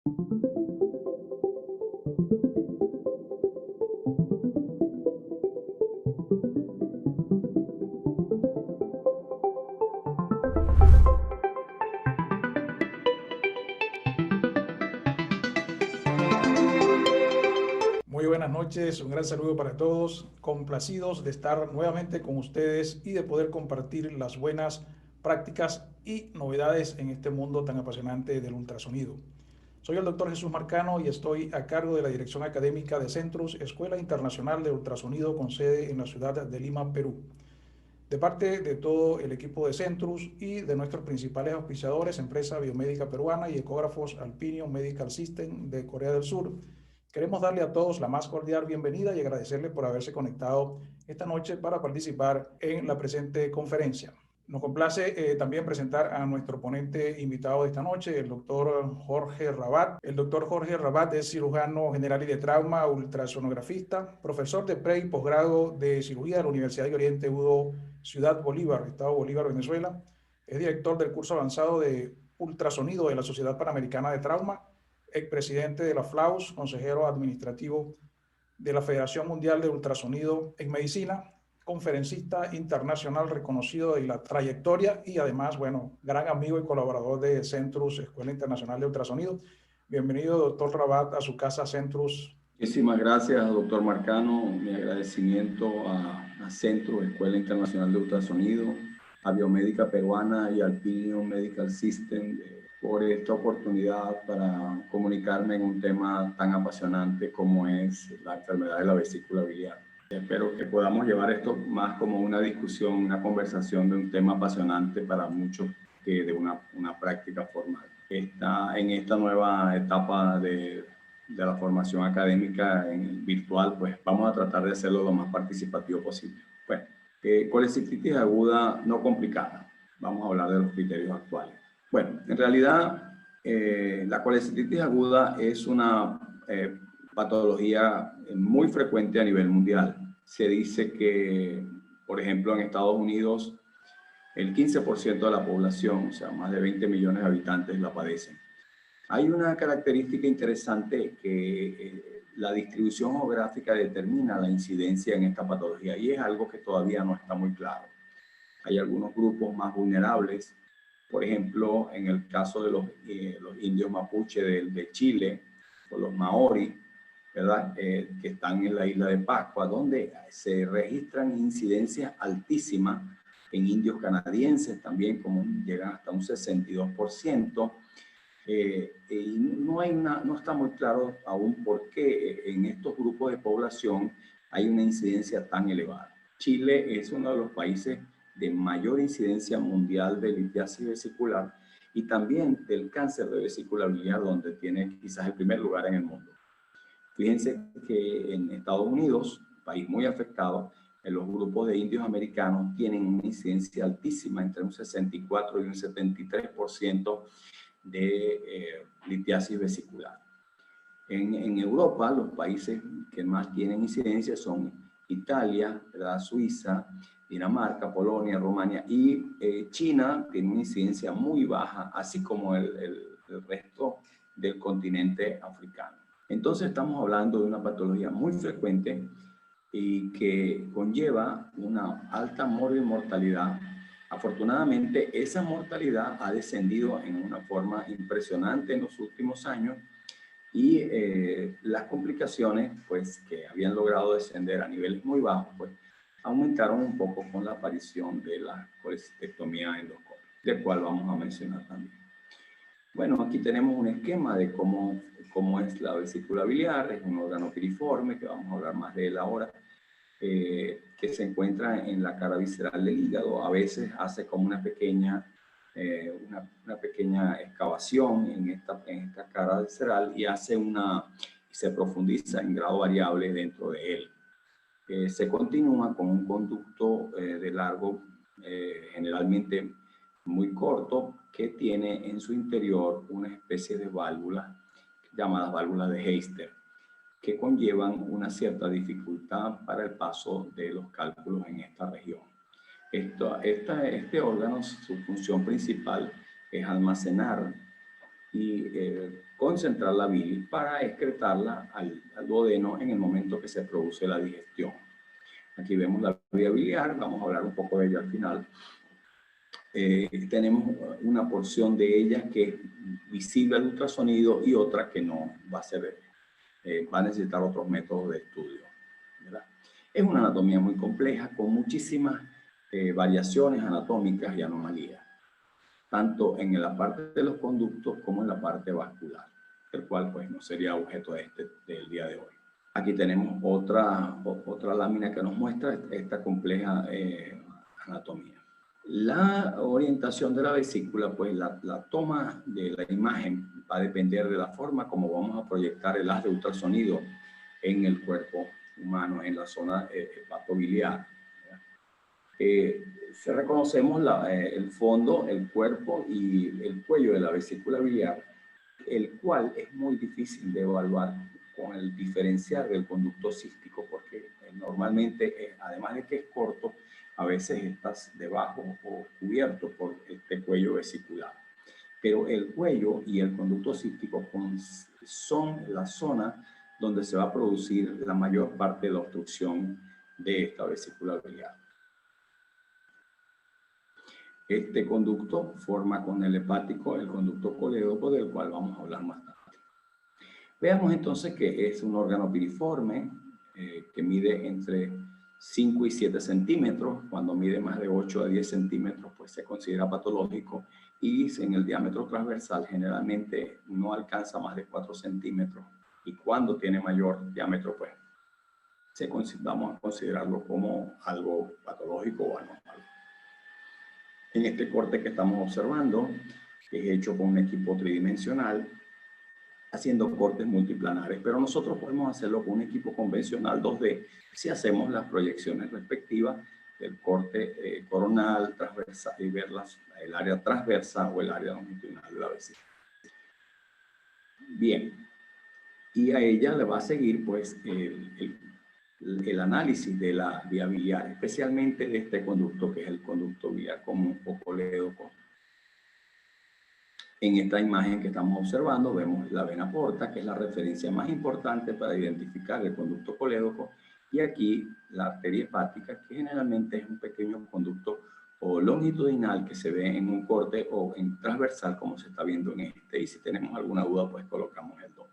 Muy buenas noches, un gran saludo para todos, complacidos de estar nuevamente con ustedes y de poder compartir las buenas prácticas y novedades en este mundo tan apasionante del ultrasonido. Soy el doctor Jesús Marcano y estoy a cargo de la Dirección Académica de Centrus, Escuela Internacional de Ultrasonido con sede en la ciudad de Lima, Perú. De parte de todo el equipo de Centrus y de nuestros principales auspiciadores, Empresa Biomédica Peruana y Ecógrafos Alpinion Medical System de Corea del Sur, queremos darle a todos la más cordial bienvenida y agradecerle por haberse conectado esta noche para participar en la presente conferencia. Nos complace también presentar a nuestro ponente invitado de esta noche, el doctor Jorge Rabat. El doctor Jorge Rabat es cirujano general y de trauma, ultrasonografista, profesor de pre y posgrado de cirugía de la Universidad de Oriente UDO Ciudad Bolívar, Estado Bolívar, Venezuela. Es director del curso avanzado de ultrasonido de la Sociedad Panamericana de Trauma, expresidente de la FLAUS, consejero administrativo de la Federación Mundial de Ultrasonido en Medicina, conferencista internacional reconocido de la trayectoria y además, bueno, gran amigo y colaborador de Centrus, Escuela Internacional de Ultrasonido. Bienvenido, doctor Rabat, a su casa Centrus. Muchísimas gracias, doctor Marcano. Mi agradecimiento a Centrus, Escuela Internacional de Ultrasonido, a Biomédica Peruana y al Alpinion Medical System por esta oportunidad para comunicarme en un tema tan apasionante como es la enfermedad de la vesícula biliar. Espero que podamos llevar esto más como una discusión, una conversación de un tema apasionante para muchos que de una práctica formal. En esta nueva etapa de la formación académica virtual, pues vamos a tratar de hacerlo lo más participativo posible. Bueno, colecistitis aguda no complicada. Vamos a hablar de los criterios actuales. Bueno, en realidad, la colecistitis aguda es una patología muy frecuente a nivel mundial. Se dice que, por ejemplo, en Estados Unidos, el 15% de la población, o sea, más de 20 millones de habitantes la padecen. Hay una característica interesante que la distribución geográfica determina la incidencia en esta patología y es algo que todavía no está muy claro. Hay algunos grupos más vulnerables, por ejemplo, en el caso de los indios mapuche de Chile o los maori, ¿verdad? Que están en la isla de Pascua, donde se registran incidencias altísimas en indios canadienses también, como llegan hasta un 62%. Y no está muy claro aún por qué en estos grupos de población hay una incidencia tan elevada. Chile es uno de los países de mayor incidencia mundial de litiasis vesicular y también del cáncer de vesícula biliar, donde tiene quizás el primer lugar en el mundo. Fíjense que en Estados Unidos, país muy afectado, en los grupos de indios americanos tienen una incidencia altísima, entre un 64 y un 73% de litiasis vesicular. En Europa, los países que más tienen incidencia son Italia, ¿verdad? Suiza, Dinamarca, Polonia, Rumania y China tiene una incidencia muy baja, así como el resto del continente africano. Entonces estamos hablando de una patología muy frecuente y que conlleva una alta mortalidad. Afortunadamente, esa mortalidad ha descendido en una forma impresionante en los últimos años y las complicaciones, pues, que habían logrado descender a niveles muy bajos, pues, aumentaron un poco con la aparición de la colecistectomía endoscópica, del cual vamos a mencionar también. Bueno, aquí tenemos un esquema de cómo es la vesícula biliar. Es un órgano piriforme, que vamos a hablar más de él ahora, que se encuentra en la cara visceral del hígado. A veces hace como una pequeña excavación en esta cara visceral y se profundiza en grado variable dentro de él. Se continúa con un conducto de largo, generalmente muy corto, que tiene en su interior una especie de válvulas llamadas válvulas de Heister, que conllevan una cierta dificultad para el paso de los cálculos en esta región. Este órgano, su función principal es almacenar y concentrar la bilis para excretarla al duodeno en el momento que se produce la digestión. Aquí vemos la vía biliar, vamos a hablar un poco de ella al final. Tenemos una porción de ella que es visible al ultrasonido y otra que no va a ser, va a necesitar otros métodos de estudio, ¿verdad? Es una anatomía muy compleja con muchísimas variaciones anatómicas y anomalías, tanto en la parte de los conductos como en la parte vascular, el cual pues no sería objeto del día de hoy. Aquí tenemos otra lámina que nos muestra esta compleja anatomía. La orientación de la vesícula, pues la toma de la imagen va a depender de la forma como vamos a proyectar el haz de ultrasonido en el cuerpo humano, en la zona hepatobiliar. Si reconocemos el fondo, el cuerpo y el cuello de la vesícula biliar, el cual es muy difícil de evaluar con el diferencial del conducto cístico, porque normalmente, además de que es corto, a veces estás debajo o cubierto por este cuello vesicular. Pero el cuello y el conducto cístico son la zona donde se va a producir la mayor parte de la obstrucción de esta vesícula biliar. Este conducto forma con el hepático el conducto colédoco, del cual vamos a hablar más tarde. Veamos entonces que es un órgano piriforme que mide entre 5 y 7 centímetros. Cuando mide más de 8 a 10 centímetros, pues se considera patológico, y en el diámetro transversal generalmente no alcanza más de 4 centímetros, y cuando tiene mayor diámetro, pues vamos a considerarlo como algo patológico o anormal. En este corte que estamos observando, que es hecho con un equipo tridimensional, haciendo cortes multiplanares, pero nosotros podemos hacerlo con un equipo convencional 2D si hacemos las proyecciones respectivas del corte coronal, transversal, y ver el área transversa o el área longitudinal de la vesícula. Bien, y a ella le va a seguir pues el análisis de la vía biliar, especialmente de este conducto que es el conducto biliar común o colédoco. En esta imagen que estamos observando vemos la vena porta, que es la referencia más importante para identificar el conducto colédoco, y aquí la arteria hepática, que generalmente es un pequeño conducto o longitudinal que se ve en un corte o en transversal, como se está viendo en este, y si tenemos alguna duda pues colocamos el doble.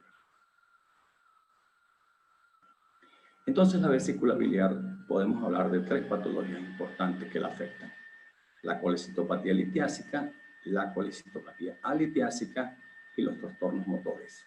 Entonces, la vesícula biliar, podemos hablar de 3 patologías importantes que la afectan: la colecitopatía litiásica, la colecitopatía alitiásica y los trastornos motores.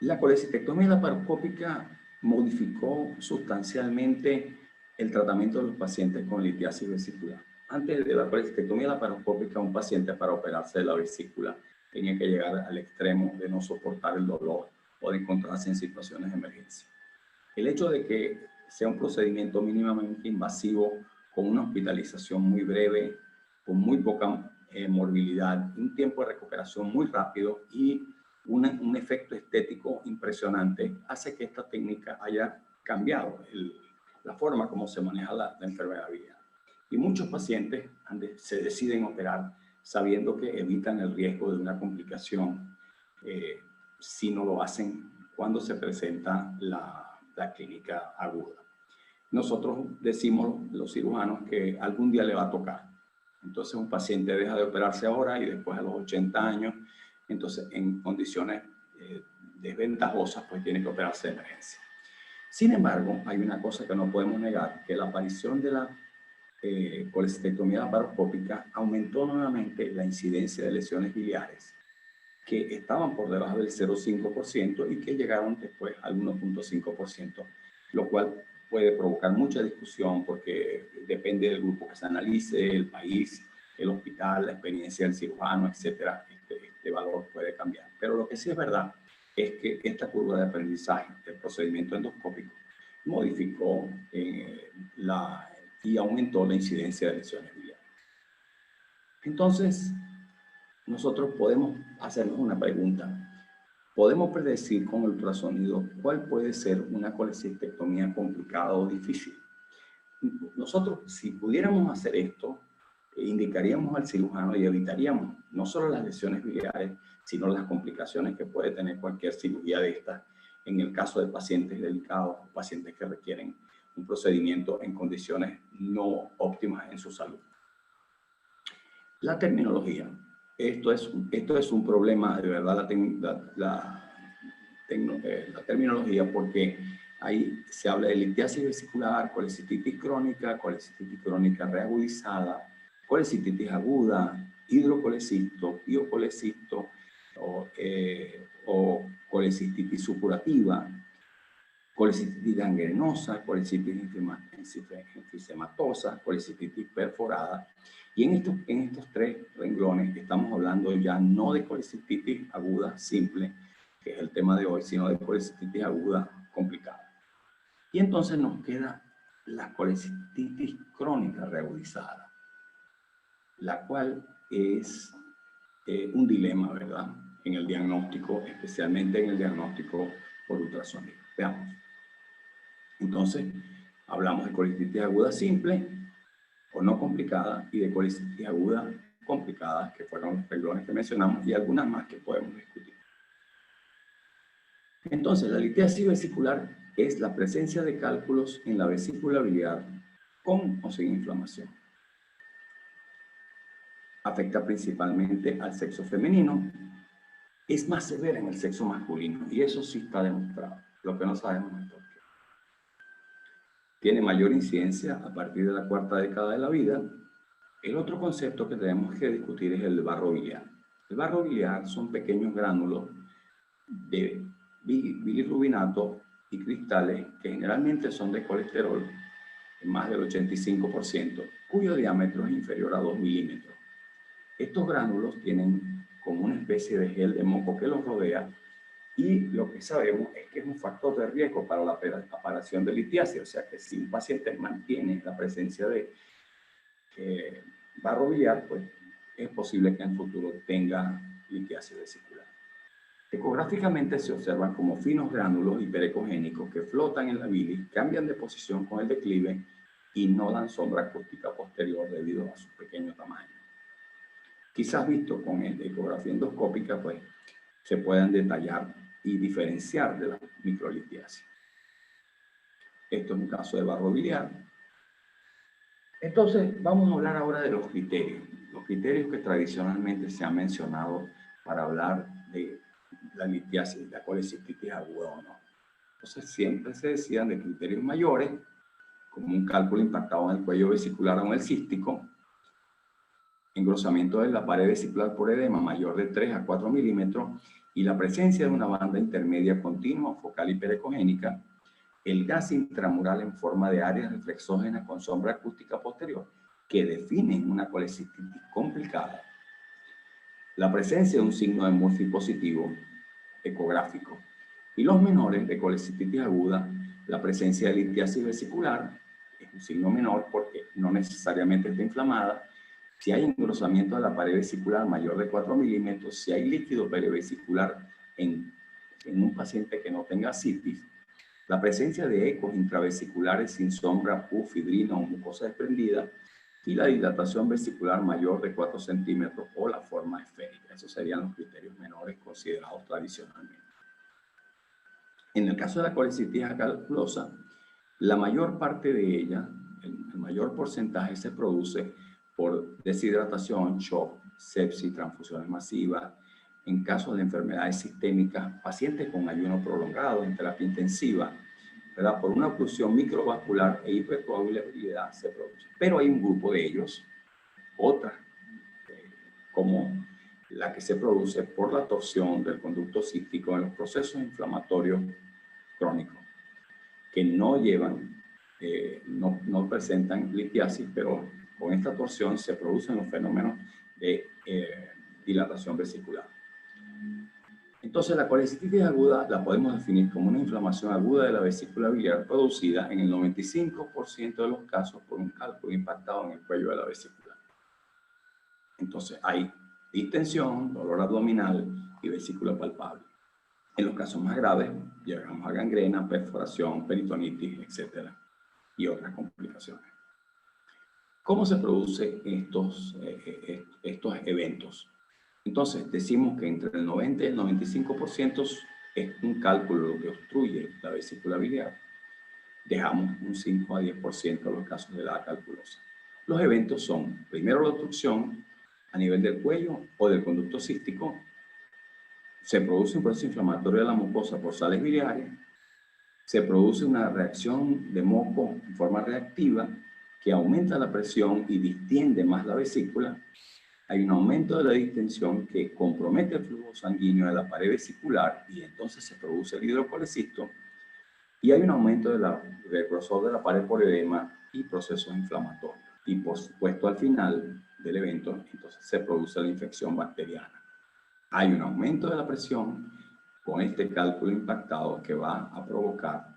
La colecistectomía laparoscópica modificó sustancialmente el tratamiento de los pacientes con litiasis vesicular. Antes de la colecistectomía laparoscópica, un paciente para operarse de la vesícula tenía que llegar al extremo de no soportar el dolor o de encontrarse en situaciones de emergencia. El hecho de que sea un procedimiento mínimamente invasivo, con una hospitalización muy breve, con muy poca morbilidad, un tiempo de recuperación muy rápido y un efecto estético impresionante, hace que esta técnica haya cambiado la forma como se maneja la enfermedad biliar. Y muchos pacientes se deciden operar sabiendo que evitan el riesgo de una complicación si no lo hacen cuando se presenta la clínica aguda. Nosotros decimos, los cirujanos, que algún día le va a tocar. Entonces un paciente deja de operarse ahora y después a los 80 años, entonces en condiciones desventajosas, pues tiene que operarse de emergencia. Sin embargo, hay una cosa que no podemos negar, que la aparición de la colecistectomía laparoscópica aumentó nuevamente la incidencia de lesiones biliares que estaban por debajo del 0,5% y que llegaron después al 1,5%, lo cual puede provocar mucha discusión porque depende del grupo que se analice, el país, el hospital, la experiencia del cirujano, etcétera. Este valor puede cambiar. Pero lo que sí es verdad es que esta curva de aprendizaje del procedimiento endoscópico modificó y aumentó la incidencia de lesiones biliares. Entonces, nosotros podemos hacernos una pregunta. ¿Podemos predecir con el ultrasonido cuál puede ser una colecistectomía complicada o difícil? Nosotros, si pudiéramos hacer esto, indicaríamos al cirujano y evitaríamos no solo las lesiones biliares, sino las complicaciones que puede tener cualquier cirugía de estas en el caso de pacientes delicados o pacientes que requieren un procedimiento en condiciones no óptimas en su salud. La terminología. Esto es un problema, de verdad, la terminología, porque ahí se habla de litiasis vesicular, colecistitis crónica reagudizada, colecistitis aguda, hidrocolecisto, piocolecisto o colecistitis supurativa, colecistitis gangrenosa, colecistitis enfisema-enfisema-tosa, colecistitis perforada. Y en estos tres renglones estamos hablando ya no de colecistitis aguda simple, que es el tema de hoy, sino de colecistitis aguda complicada. Y entonces nos queda la colecistitis crónica reagudizada, la cual es un dilema, ¿verdad? En el diagnóstico, especialmente en el diagnóstico por ultrasonido. Veamos. Entonces, hablamos de colecistitis aguda simple o no complicada y de colecistitis aguda complicada, que fueron los renglones que mencionamos, y algunas más que podemos discutir. Entonces, la litiasis vesicular es la presencia de cálculos en la vesícula biliar con o sin inflamación. Afecta principalmente al sexo femenino. Es más severa en el sexo masculino, y eso sí está demostrado. Lo que no sabemos es por qué. Tiene mayor incidencia a partir de la cuarta década de la vida. El otro concepto que tenemos que discutir es el barro biliar. El barro biliar son pequeños gránulos de bilirrubinato y cristales que generalmente son de colesterol, en más del 85%, cuyo diámetro es inferior a 2 milímetros. Estos gránulos tienen como una especie de gel de moco que los rodea, y lo que sabemos es que es un factor de riesgo para la aparición de litiasis. O sea que si un paciente mantiene la presencia de barro biliar, pues es posible que en el futuro tenga litiasis vesicular. Ecográficamente se observan como finos gránulos hiperecogénicos que flotan en la bilis, cambian de posición con el declive y no dan sombra acústica posterior debido a su pequeño tamaño. Quizás visto con ecografía endoscópica, pues se puedan detallar y diferenciar de la microlitiasis. Esto es un caso de barro biliar. Entonces, vamos a hablar ahora de los criterios que tradicionalmente se han mencionado para hablar de la litiasis, la colecistitis aguda o no. Entonces, siempre se decían de criterios mayores, como un cálculo impactado en el cuello vesicular o en el cístico, engrosamiento de la pared vesicular por edema mayor de 3 a 4 milímetros y la presencia de una banda intermedia continua focal hiperecogénica, el gas intramural en forma de áreas reflexógenas con sombra acústica posterior que definen una colecistitis complicada, la presencia de un signo de Murphy positivo ecográfico y los menores de colecistitis aguda, la presencia de litiasis vesicular es un signo menor porque no necesariamente está inflamada. Si hay engrosamiento de la pared vesicular mayor de 4 milímetros, si hay líquido perivesicular en un paciente que no tenga citis, la presencia de ecos intravesiculares sin sombra, pus, fibrilina o mucosa desprendida, y la dilatación vesicular mayor de 4 centímetros o la forma esférica. Esos serían los criterios menores considerados tradicionalmente. En el caso de la colecistitis acalculosa, la mayor parte de ella, el mayor porcentaje se produce por deshidratación, shock, sepsis, transfusiones masivas, en casos de enfermedades sistémicas, pacientes con ayuno prolongado en terapia intensiva, ¿verdad? Por una oclusión microvascular e hipercoagulabilidad se produce. Pero hay un grupo de ellos, otra, como la que se produce por la torsión del conducto cístico en los procesos inflamatorios crónicos, que no llevan, no presentan litiasis, pero con esta torsión se producen los fenómenos de dilatación vesicular. Entonces, la colecistitis aguda la podemos definir como una inflamación aguda de la vesícula biliar producida en el 95% de los casos por un cálculo impactado en el cuello de la vesícula. Entonces, hay distensión, dolor abdominal y vesícula palpable. En los casos más graves, llegamos a gangrena, perforación, peritonitis, etc. y otras complicaciones. ¿Cómo se producen estos eventos? Entonces, decimos que entre el 90 y el 95% es un cálculo lo que obstruye la vesícula biliar. Dejamos un 5 a 10% en los casos de la calculosa. Los eventos son, primero, la obstrucción a nivel del cuello o del conducto cístico. Se produce un proceso inflamatorio de la mucosa por sales biliares. Se produce una reacción de moco en forma reactiva que aumenta la presión y distiende más la vesícula. Hay un aumento de la distensión que compromete el flujo sanguíneo de la pared vesicular y entonces se produce el hidrocolecisto. Y hay un aumento del grosor de la pared por edema y procesos inflamatorios. Y por supuesto, al final del evento, entonces se produce la infección bacteriana. Hay un aumento de la presión con este cálculo impactado que va a provocar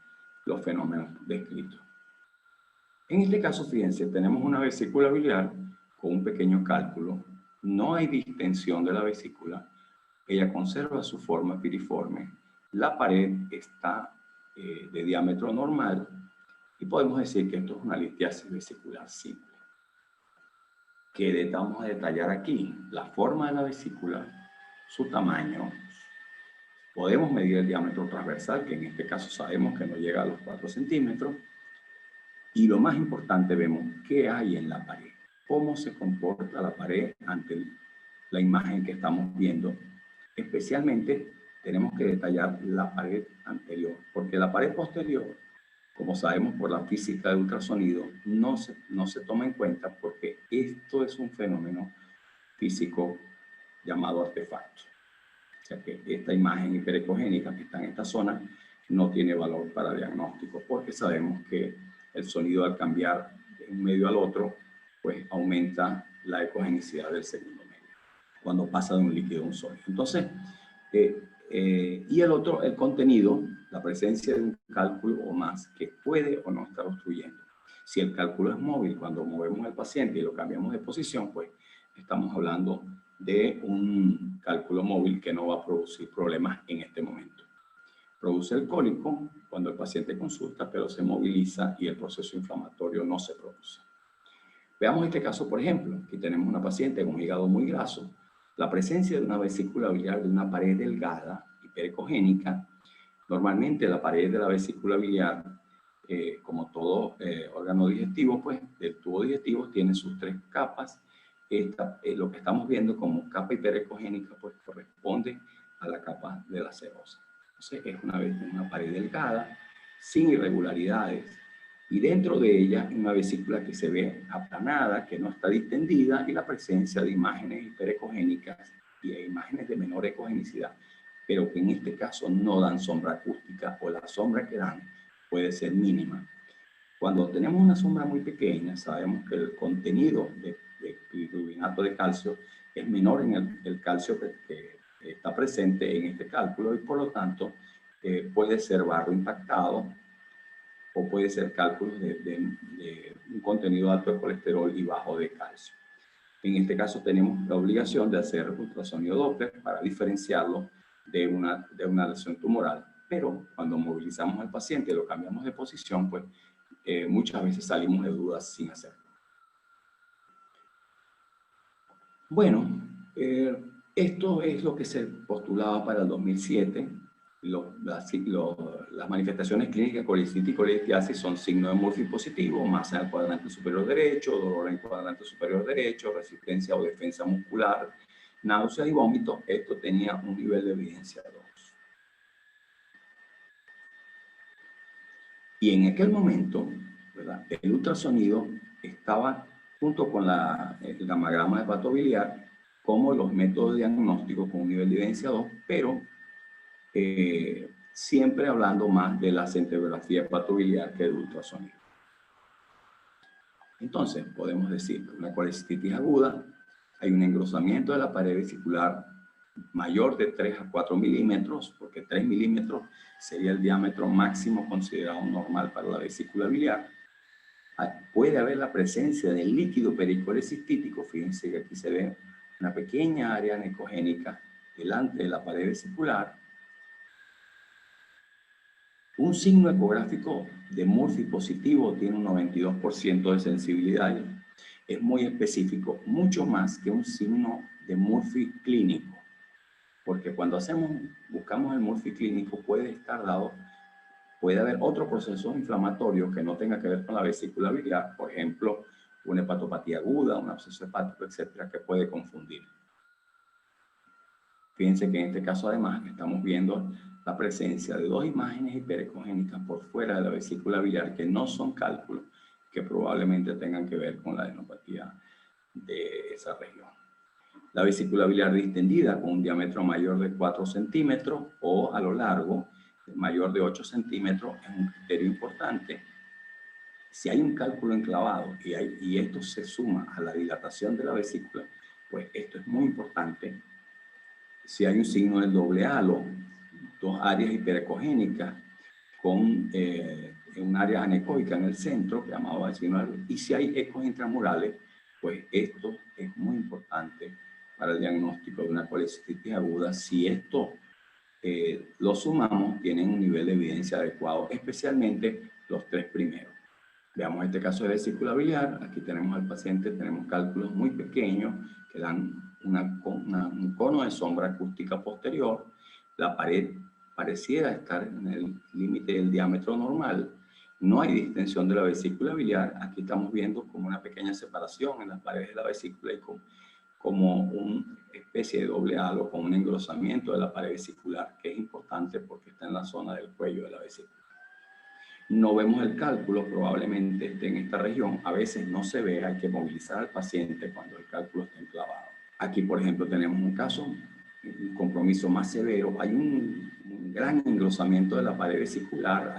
los fenómenos descritos. En este caso, fíjense, tenemos una vesícula biliar con un pequeño cálculo. No hay distensión de la vesícula. Ella conserva su forma piriforme. La pared está de diámetro normal y podemos decir que esto es una litiasis vesicular simple. ¿Qué vamos a detallar aquí? La forma de la vesícula, su tamaño. Podemos medir el diámetro transversal, que en este caso sabemos que no llega a los 4 centímetros. Y lo más importante, vemos qué hay en la pared. Cómo se comporta la pared ante la imagen que estamos viendo. Especialmente tenemos que detallar la pared anterior, porque la pared posterior, como sabemos por la física de ultrasonido, no se toma en cuenta porque esto es un fenómeno físico llamado artefacto. O sea que esta imagen hiperecogénica que está en esta zona no tiene valor para diagnóstico, porque sabemos que el sonido al cambiar de un medio al otro, pues aumenta la ecogenicidad del segundo medio, cuando pasa de un líquido a un sólido. Entonces, y el contenido, la presencia de un cálculo o más que puede o no estar obstruyendo. Si el cálculo es móvil, cuando movemos al paciente y lo cambiamos de posición, pues estamos hablando de un cálculo móvil que no va a producir problemas en este momento. Produce el cólico cuando el paciente consulta, pero se moviliza y el proceso inflamatorio no se produce. Veamos este caso, por ejemplo. Aquí tenemos una paciente con un hígado muy graso. La presencia de una vesícula biliar de una pared delgada, hiperecogénica. Normalmente la pared de la vesícula biliar, como todo órgano digestivo, pues del tubo digestivo tiene sus 3 capas. Lo que estamos viendo como capa hiperecogénica, pues corresponde a la capa de la serosa. Entonces es una pared delgada, sin irregularidades, y dentro de ella una vesícula que se ve aplanada, que no está distendida, y la presencia de imágenes hiperecogénicas y de imágenes de menor ecogenicidad, pero que en este caso no dan sombra acústica, o la sombra que dan puede ser mínima. Cuando tenemos una sombra muy pequeña, sabemos que el contenido de piruvinato de calcio es menor en el calcio que está presente en este cálculo, y por lo tanto puede ser barro impactado o puede ser cálculos de un contenido alto de colesterol y bajo de calcio. En este caso tenemos la obligación de hacer ultrasonido Doppler para diferenciarlo de una lesión tumoral, pero cuando movilizamos al paciente y lo cambiamos de posición, pues muchas veces salimos de dudas sin hacerlo. Bueno, esto es lo que se postulaba para el 2007. Las manifestaciones clínicas colicitis y colitiasis son signo de Murphy positivo, masa en el cuadrante superior derecho, dolor en el cuadrante superior derecho, resistencia o defensa muscular, náuseas y vómitos. Esto tenía un nivel de evidencia 2. Y en aquel momento, ¿verdad?, el ultrasonido estaba junto con el gammagrama hepatobiliar como los métodos diagnósticos con un nivel de evidencia 2, pero siempre hablando más de la centelografía hepatobiliar que del ultrasonido. Entonces, podemos decir que una colecitis aguda, hay un engrosamiento de la pared vesicular mayor de 3 a 4 milímetros, porque 3 milímetros sería el diámetro máximo considerado normal para la vesícula biliar. Puede haber la presencia del líquido pericolecistítico. Fíjense que aquí se ve una pequeña área necogénica delante de la pared vesicular. Un signo ecográfico de Murphy positivo tiene un 92% de sensibilidad es muy específico, mucho más que un signo de Murphy clínico, porque cuando buscamos el Murphy clínico puede haber otro proceso inflamatorio que no tenga que ver con la vesícula biliar, por ejemplo, una hepatopatía aguda, un absceso hepático, etcétera, que puede confundir. Fíjense que en este caso además estamos viendo la presencia de dos imágenes hiperecogénicas por fuera de la vesícula biliar que no son cálculos, que probablemente tengan que ver con la adenopatía de esa región. La vesícula biliar distendida con un diámetro mayor de 4 centímetros o a lo largo mayor de 8 centímetros es un criterio importante. Si hay un cálculo enclavado y esto se suma a la dilatación de la vesícula, pues esto es muy importante. Si hay un signo del doble halo, dos áreas hiperecogénicas con un área anecoica en el centro, llamado signo del halo, y si hay ecos intramurales, pues esto es muy importante para el diagnóstico de una colecistitis aguda. Si esto lo sumamos, tienen un nivel de evidencia adecuado, especialmente los tres primeros. Veamos este caso de vesícula biliar. Aquí tenemos al paciente, tenemos cálculos muy pequeños que dan un cono de sombra acústica posterior. La pared pareciera estar en el límite del diámetro normal. No hay distensión de la vesícula biliar. Aquí estamos viendo como una pequeña separación en las paredes de la vesícula y como una especie de doble halo con un engrosamiento de la pared vesicular, que es importante porque está en la zona del cuello de la vesícula. No vemos el cálculo, probablemente esté en esta región. A veces no se ve, hay que movilizar al paciente cuando el cálculo está enclavado. Aquí, por ejemplo, tenemos un caso, un compromiso más severo. Hay un gran engrosamiento de la pared vesicular,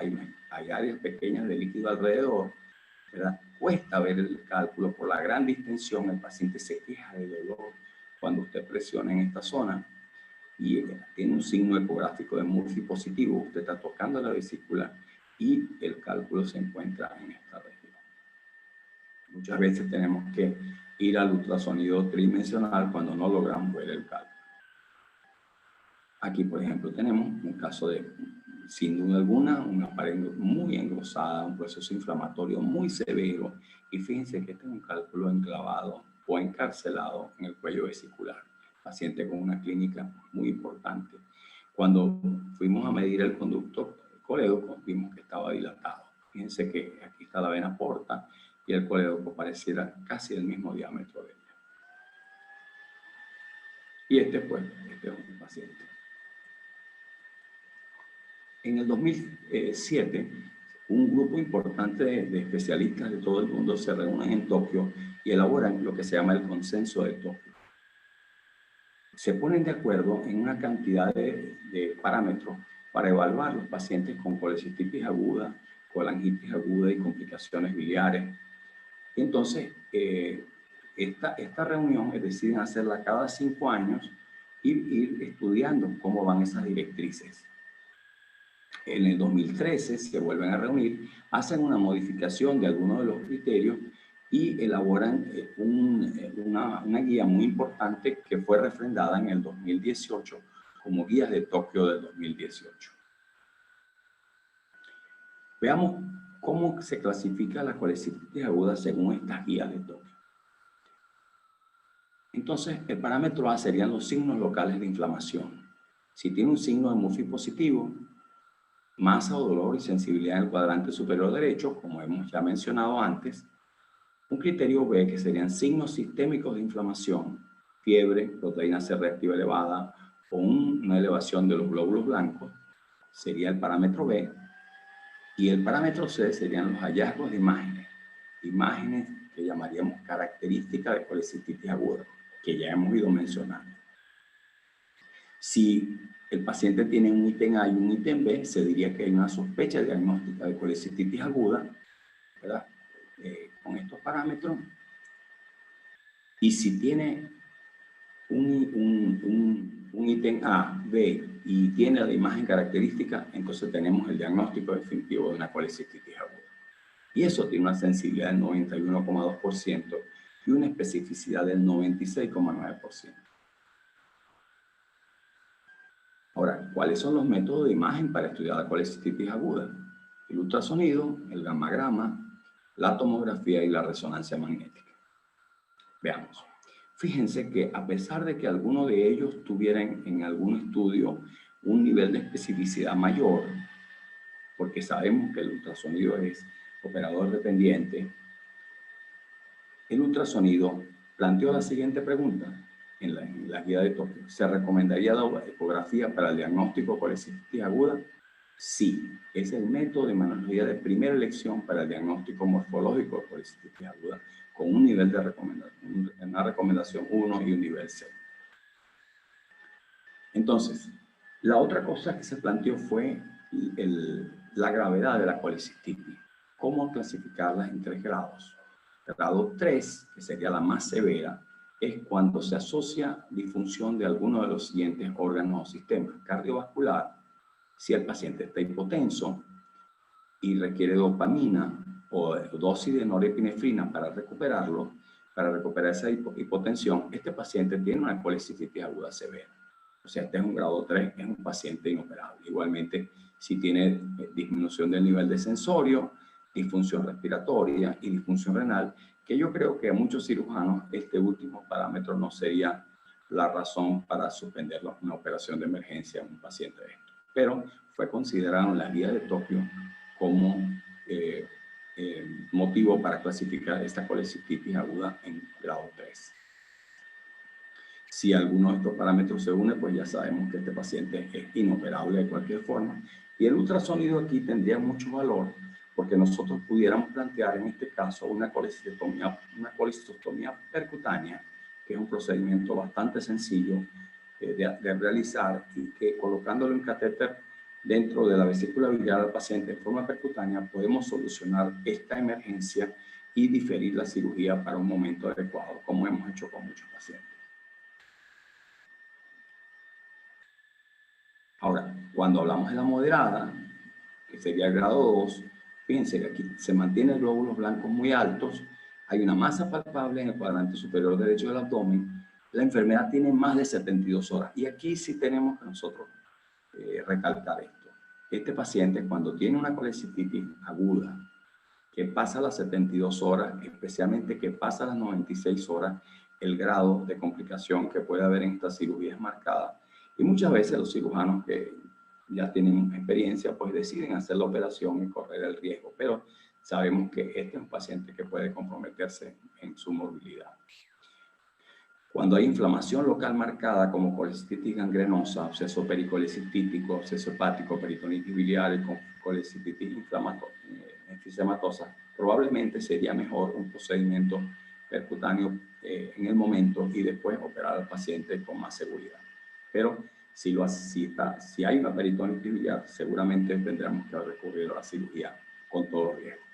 hay áreas pequeñas de líquido alrededor, ¿verdad? Cuesta ver el cálculo por la gran distensión. El paciente se queja de dolor cuando usted presiona en esta zona y tiene un signo ecográfico de Murphy positivo. Usted está tocando la vesícula y el cálculo se encuentra en esta región. Muchas veces tenemos que ir al ultrasonido tridimensional cuando no logramos ver el cálculo. Aquí, por ejemplo, tenemos un caso de, sin duda alguna, una pared muy engrosada, un proceso inflamatorio muy severo, y fíjense que este es un cálculo enclavado o encarcelado en el cuello vesicular. Paciente con una clínica muy importante. Cuando fuimos a medir el conducto colédoco, vimos que estaba dilatado. Fíjense que aquí está la vena porta y el colédoco pareciera casi del mismo diámetro de ella. Y este es un paciente. En el 2007, un grupo importante de especialistas de todo el mundo se reúnen en Tokio y elaboran lo que se llama el consenso de Tokio. Se ponen de acuerdo en una cantidad de parámetros para evaluar los pacientes con colecistitis aguda, colangitis aguda y complicaciones biliares. Entonces, esta reunión deciden hacerla cada 5 años y ir estudiando cómo van esas directrices. En el 2013 se vuelven a reunir, hacen una modificación de algunos de los criterios y elaboran una guía muy importante que fue refrendada en el 2018 como Guías de Tokio del 2018. Veamos cómo se clasifica la colecistitis aguda según estas guías de Tokio. Entonces, el parámetro A serían los signos locales de inflamación. Si tiene un signo de Murphy positivo, masa o dolor y sensibilidad en el cuadrante superior derecho, como hemos ya mencionado antes. Un criterio B, que serían signos sistémicos de inflamación, fiebre, proteína C reactiva elevada o una elevación de los glóbulos blancos, sería el parámetro B. Y el parámetro C serían los hallazgos de imágenes que llamaríamos características de colecistitis aguda, que ya hemos ido mencionando. Si el paciente tiene un ítem A y un ítem B, se diría que hay una sospecha diagnóstica de colecistitis aguda, ¿verdad? Con estos parámetros. Y si tiene un ítem A, B y tiene la imagen característica, entonces tenemos el diagnóstico definitivo de una colecistitis aguda. Y eso tiene una sensibilidad del 91,2% y una especificidad del 96,9%. Ahora, ¿cuáles son los métodos de imagen para estudiar la colecistitis aguda? El ultrasonido, el gammagrama, la tomografía y la resonancia magnética. Veamos. Fíjense que a pesar de que algunos de ellos tuvieran en algún estudio un nivel de especificidad mayor, porque sabemos que el ultrasonido es operador dependiente, el ultrasonido planteó la siguiente pregunta en la guía de Tokio. ¿Se recomendaría la ecografía para el diagnóstico de colecistitis aguda? Sí, es el método de imanología de primera elección para el diagnóstico morfológico de colecistitis aguda, con un nivel de recomendación, una recomendación 1 y un nivel 0. Entonces, la otra cosa que se planteó fue la gravedad de la colecistitis. ¿Cómo clasificarlas en 3 grados? Grado 3, que sería la más severa, es cuando se asocia disfunción de alguno de los siguientes órganos o sistemas. Cardiovascular, si el paciente está hipotenso y requiere dopamina o dosis de norepinefrina para recuperarlo, para recuperar esa hipotensión, este paciente tiene una colecistitis aguda severa. O sea, este es un grado 3, es un paciente inoperable. Igualmente, si tiene disminución del nivel de sensorio, disfunción respiratoria y disfunción renal, que yo creo que a muchos cirujanos este último parámetro no sería la razón para suspender una operación de emergencia a un paciente de esto. Pero fue considerado en la guía de Tokio como motivo para clasificar esta colecistitis aguda en grado 3. Si alguno de estos parámetros se une, pues ya sabemos que este paciente es inoperable de cualquier forma. Y el ultrasonido aquí tendría mucho valor porque nosotros pudiéramos plantear en este caso una colecistostomía percutánea, que es un procedimiento bastante sencillo de realizar y que colocándolo en catéter dentro de la vesícula biliar del paciente en forma percutánea podemos solucionar esta emergencia y diferir la cirugía para un momento adecuado, como hemos hecho con muchos pacientes. Ahora, cuando hablamos de la moderada, que sería el grado 2, fíjense que aquí se mantienen glóbulos blancos muy altos, hay una masa palpable en el cuadrante superior derecho del abdomen, la enfermedad tiene más de 72 horas. Y aquí sí tenemos que nosotros recalcar esto. Este paciente, cuando tiene una colecistitis aguda, que pasa las 72 horas, especialmente que pasa las 96 horas, el grado de complicación que puede haber en esta cirugía es marcada. Y muchas veces los cirujanos que ya tienen experiencia, pues deciden hacer la operación y correr el riesgo. Pero sabemos que este es un paciente que puede comprometerse en su movilidad. Cuando hay inflamación local marcada como colecistitis gangrenosa, absceso pericolecístico, absceso hepático, peritonitis biliar y colecistitis enfisematosa, probablemente sería mejor un procedimiento percutáneo en el momento y después operar al paciente con más seguridad. Pero si hay una peritonitis biliar, seguramente tendremos que recurrir a la cirugía con todo riesgo.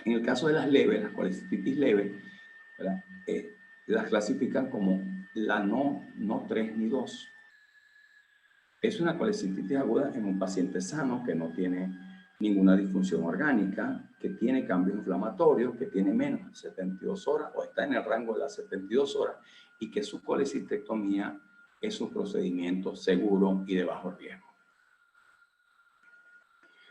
En el caso de las leves, las colecistitis leves, las clasifican como la no 3 ni 2. Es una colecistitis aguda en un paciente sano que no tiene ninguna disfunción orgánica, que tiene cambio inflamatorio, que tiene menos de 72 horas o está en el rango de las 72 horas y que su colecistectomía es un procedimiento seguro y de bajo riesgo.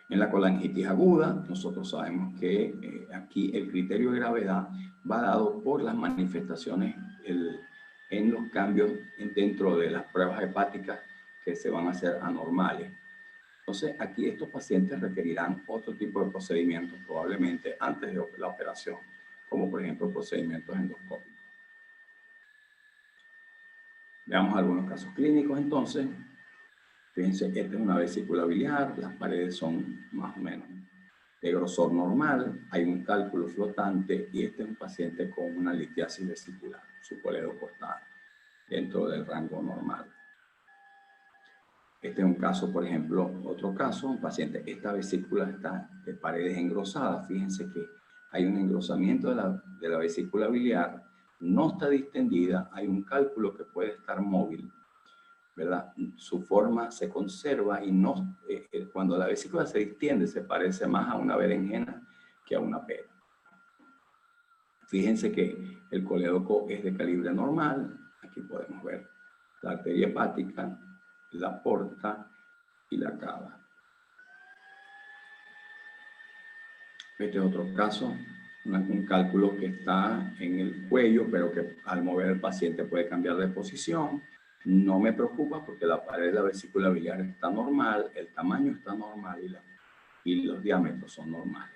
En la colangitis aguda, nosotros sabemos que aquí el criterio de gravedad va dado por las manifestaciones en los cambios dentro de las pruebas hepáticas que se van a hacer anormales. Entonces, aquí estos pacientes requerirán otro tipo de procedimientos probablemente antes de la operación, como por ejemplo procedimientos endoscópicos. Veamos algunos casos clínicos entonces. Fíjense, esta es una vesícula biliar, las paredes son más o menos de grosor normal, hay un cálculo flotante y este es un paciente con una litiasis vesicular, su coledoco está dentro del rango normal. Este es un caso, por ejemplo, otro caso, un paciente, esta vesícula está de paredes engrosadas, fíjense que hay un engrosamiento de la vesícula biliar, no está distendida, hay un cálculo que puede estar móvil, ¿verdad? Su forma se conserva y no, cuando la vesícula se distiende se parece más a una berenjena que a una pera. Fíjense que el colédoco es de calibre normal, aquí podemos ver la arteria hepática, la porta y la cava. Este es otro caso un cálculo que está en el cuello, pero que al mover el paciente puede cambiar de posición. No me preocupa porque la pared de la vesícula biliar está normal, el tamaño está normal y los diámetros son normales.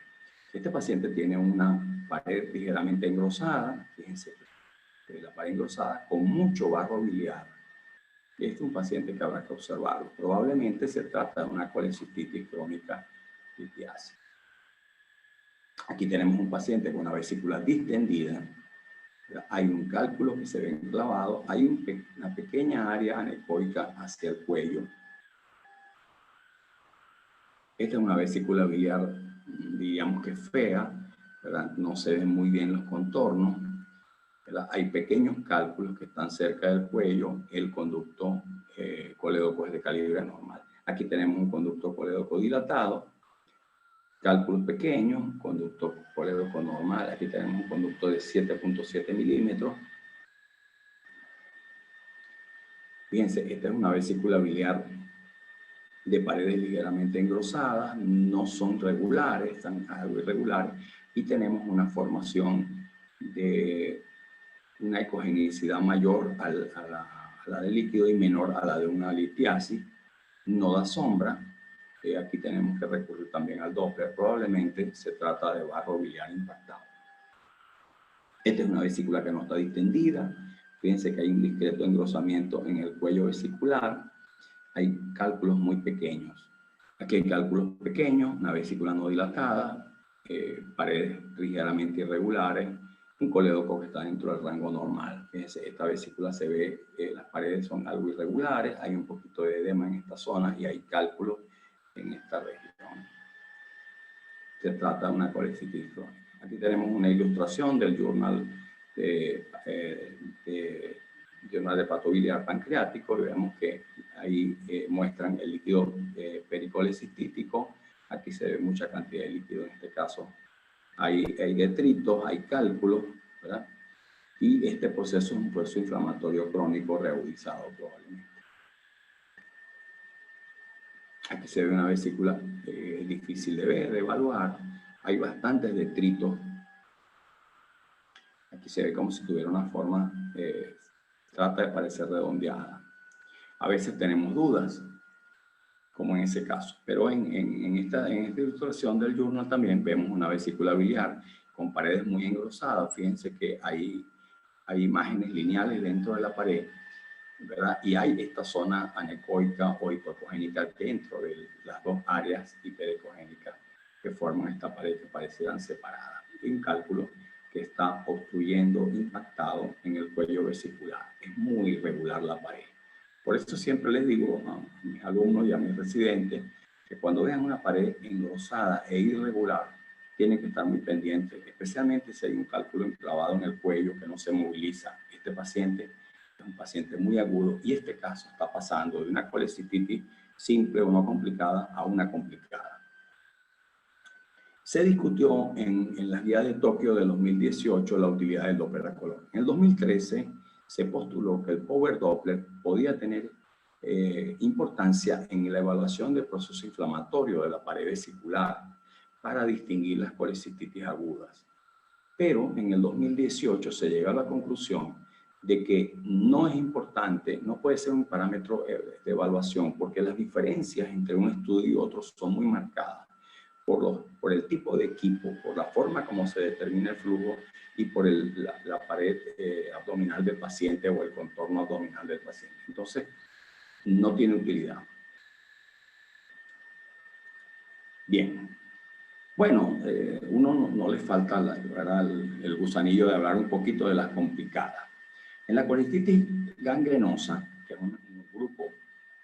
Este paciente tiene una pared ligeramente engrosada, fíjense, la pared engrosada con mucho barro biliar. Este es un paciente que habrá que observarlo. Probablemente se trata de una colecistitis crónica litiásica. Aquí tenemos un paciente con una vesícula distendida. Hay un cálculo que se ve enclavado. Hay una pequeña área anecoica hacia el cuello. Esta es una vesícula biliar, digamos que fea, ¿verdad? No se ven muy bien los contornos, ¿verdad? Hay pequeños cálculos que están cerca del cuello. El conducto colédoco es de calibre normal. Aquí tenemos un conducto colédoco dilatado, cálculos pequeños, conducto colédoco normal. Aquí tenemos un conducto de 7.7 milímetros. Fíjense, esta es una vesícula biliar de paredes ligeramente engrosadas, no son regulares, están algo irregulares, y tenemos una formación de una ecogenicidad mayor a la del líquido y menor a la de una litiasis. No da sombra. Aquí tenemos que recurrir también al Doppler. Probablemente se trata de barro biliar impactado. Esta es una vesícula que no está distendida. Fíjense que hay un discreto engrosamiento en el cuello vesicular. Hay cálculos muy pequeños. Aquí hay cálculos pequeños, una vesícula no dilatada, paredes ligeramente irregulares, un colédoco que está dentro del rango normal. Fíjense, esta vesícula se ve, las paredes son algo irregulares, hay un poquito de edema en esta zona y hay cálculos en esta región. Se trata de una colecitis crónica. Aquí tenemos una ilustración del journal de hepatobiliar pancreático, y vemos que ahí muestran el líquido pericolecistítico. Aquí se ve mucha cantidad de líquido, en este caso hay detritos, hay cálculos, ¿verdad? Y este proceso es un proceso inflamatorio crónico reagudizado probablemente. Aquí se ve una vesícula difícil de ver, de evaluar. Hay bastantes detritos. Aquí se ve como si tuviera una forma, trata de parecer redondeada. A veces tenemos dudas, como en ese caso. Pero en esta ilustración del journal también vemos una vesícula biliar con paredes muy engrosadas. Fíjense que hay imágenes lineales dentro de la pared, ¿verdad? Y hay esta zona anecoica o hipoecogénica dentro de las dos áreas hiperecogénicas que forman esta pared, que parecieran separadas. Y un cálculo que está obstruyendo, impactado en el cuello vesicular. Es muy irregular la pared. Por eso siempre les digo a mis alumnos y a mis residentes que cuando vean una pared engrosada e irregular, tienen que estar muy pendientes, especialmente si hay un cálculo enclavado en el cuello que no se moviliza. Este paciente es un paciente muy agudo y este caso está pasando de una colecitis simple o no complicada a una complicada. Se discutió en las guías de Tokio de 2018 la utilidad del Doppler a color. En el 2013 se postuló que el Power Doppler podía tener importancia en la evaluación del proceso inflamatorio de la pared vesicular para distinguir las colecistitis agudas. Pero en el 2018 se llegó a la conclusión de que no es importante, no puede ser un parámetro de evaluación porque las diferencias entre un estudio y otro son muy marcadas por el tipo de equipo, por la forma como se determina el flujo y por la pared abdominal del paciente o el contorno abdominal del paciente. Entonces, no tiene utilidad. Bien. Bueno, uno no le falta el gusanillo de hablar un poquito de las complicadas. En la colecitis gangrenosa, que es un grupo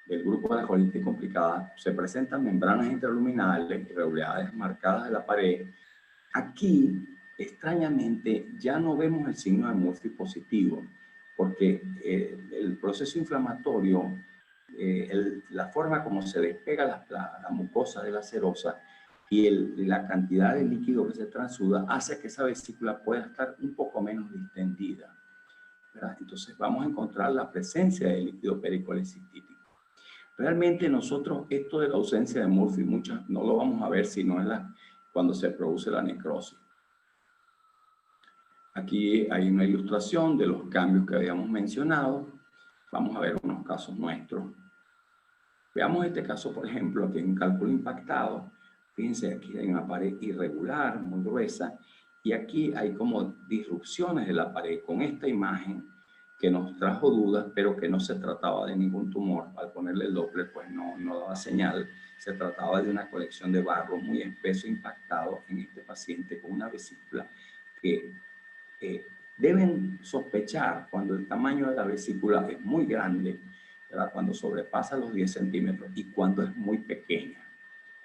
del grupo de la colecitis complicada, se presentan membranas intraluminales, irregularidades marcadas de la pared. Aquí, extrañamente, ya no vemos el signo de Murphy positivo, porque el proceso inflamatorio, la forma como se despega la mucosa de la serosa y la cantidad de líquido que se transuda hace que esa vesícula pueda estar un poco menos distendida, ¿verdad? Entonces vamos a encontrar la presencia de líquido pericolecistítico. Realmente nosotros esto de la ausencia de Murphy no lo vamos a ver sino cuando se produce la necrosis. Aquí hay una ilustración de los cambios que habíamos mencionado. Vamos a ver unos casos nuestros. Veamos este caso, por ejemplo, aquí hay un cálculo impactado. Fíjense, aquí hay una pared irregular, muy gruesa, y aquí hay como disrupciones de la pared con esta imagen que nos trajo dudas, pero que no se trataba de ningún tumor. Al ponerle el Doppler, pues no daba señal. Se trataba de una colección de barro muy espeso impactado en este paciente con una vesícula que deben sospechar cuando el tamaño de la vesícula es muy grande, ¿verdad? Cuando sobrepasa los 10 centímetros y cuando es muy pequeña.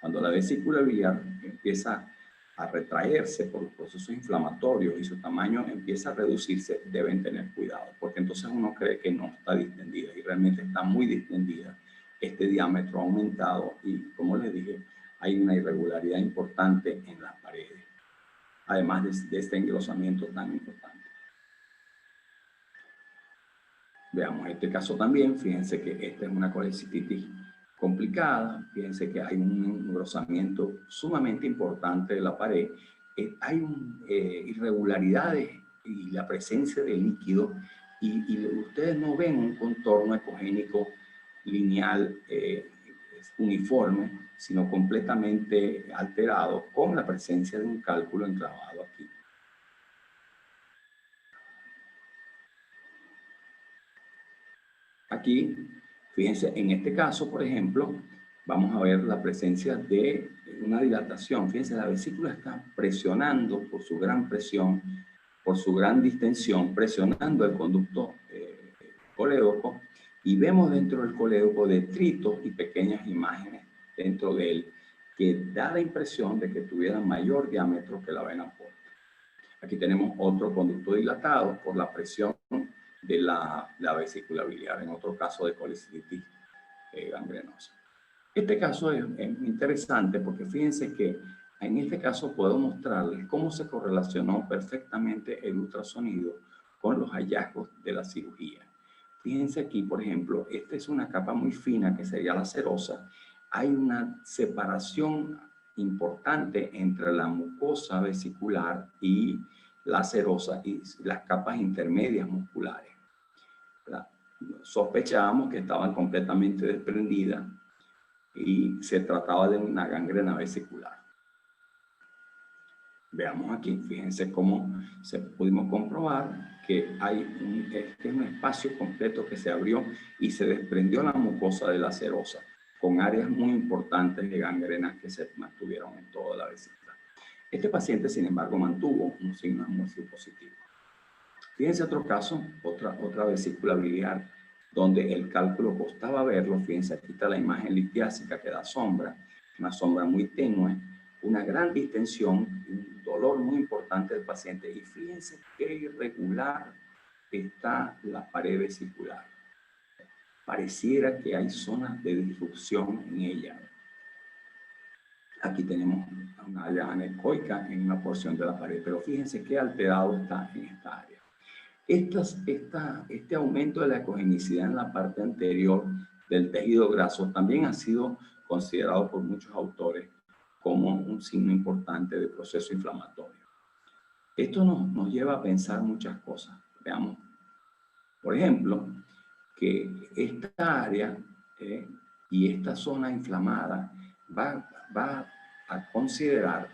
Cuando la vesícula biliar empieza a retraerse por los procesos inflamatorios y su tamaño empieza a reducirse, deben tener cuidado, porque entonces uno cree que no está distendida y realmente está muy distendida. Este diámetro ha aumentado y, como les dije, hay una irregularidad importante en las paredes, además de este engrosamiento tan importante. Veamos este caso también. Fíjense que esta es una colecistitis complicada. Fíjense que hay un engrosamiento sumamente importante de la pared. Hay irregularidades y la presencia de líquido y ustedes no ven un contorno ecogénico lineal uniforme, sino completamente alterado con la presencia de un cálculo enclavado aquí. Aquí, fíjense, en este caso, por ejemplo, vamos a ver la presencia de una dilatación. Fíjense, la vesícula está presionando por su gran presión, por su gran distensión, presionando el conducto colédoco, y vemos dentro del colédoco detritos y pequeñas imágenes dentro de él que da la impresión de que tuviera mayor diámetro que la vena porta. Aquí tenemos otro conducto dilatado por la presión de la vesícula biliar, en otro caso de colecistitis gangrenosa. Este caso es interesante porque fíjense que en este caso puedo mostrarles cómo se correlacionó perfectamente el ultrasonido con los hallazgos de la cirugía. Fíjense aquí, por ejemplo, esta es una capa muy fina que sería la serosa. Hay una separación importante entre la mucosa vesicular y la serosa y las capas intermedias musculares. Sospechábamos que estaban completamente desprendidas y se trataba de una gangrena vesicular. Veamos aquí, fíjense cómo pudimos comprobar que hay un espacio completo que se abrió y se desprendió la mucosa de la serosa, con áreas muy importantes de gangrena que se mantuvieron en toda la vesícula. Este paciente, sin embargo, mantuvo un signo muy positivo. Fíjense otro caso, otra vesícula biliar, donde el cálculo costaba verlo. Fíjense, aquí está la imagen litiásica que da sombra, una sombra muy tenue, una gran distensión, un dolor muy importante del paciente. Y fíjense qué irregular está la pared vesicular. Pareciera que hay zonas de disrupción en ella. Aquí tenemos una área anecoica en una porción de la pared, pero fíjense qué alterado está en esta área. Este aumento de la ecogenicidad en la parte anterior del tejido graso también ha sido considerado por muchos autores como un signo importante de proceso inflamatorio. Esto nos lleva a pensar muchas cosas. Veamos, por ejemplo, que esta área y esta zona inflamada va a considerar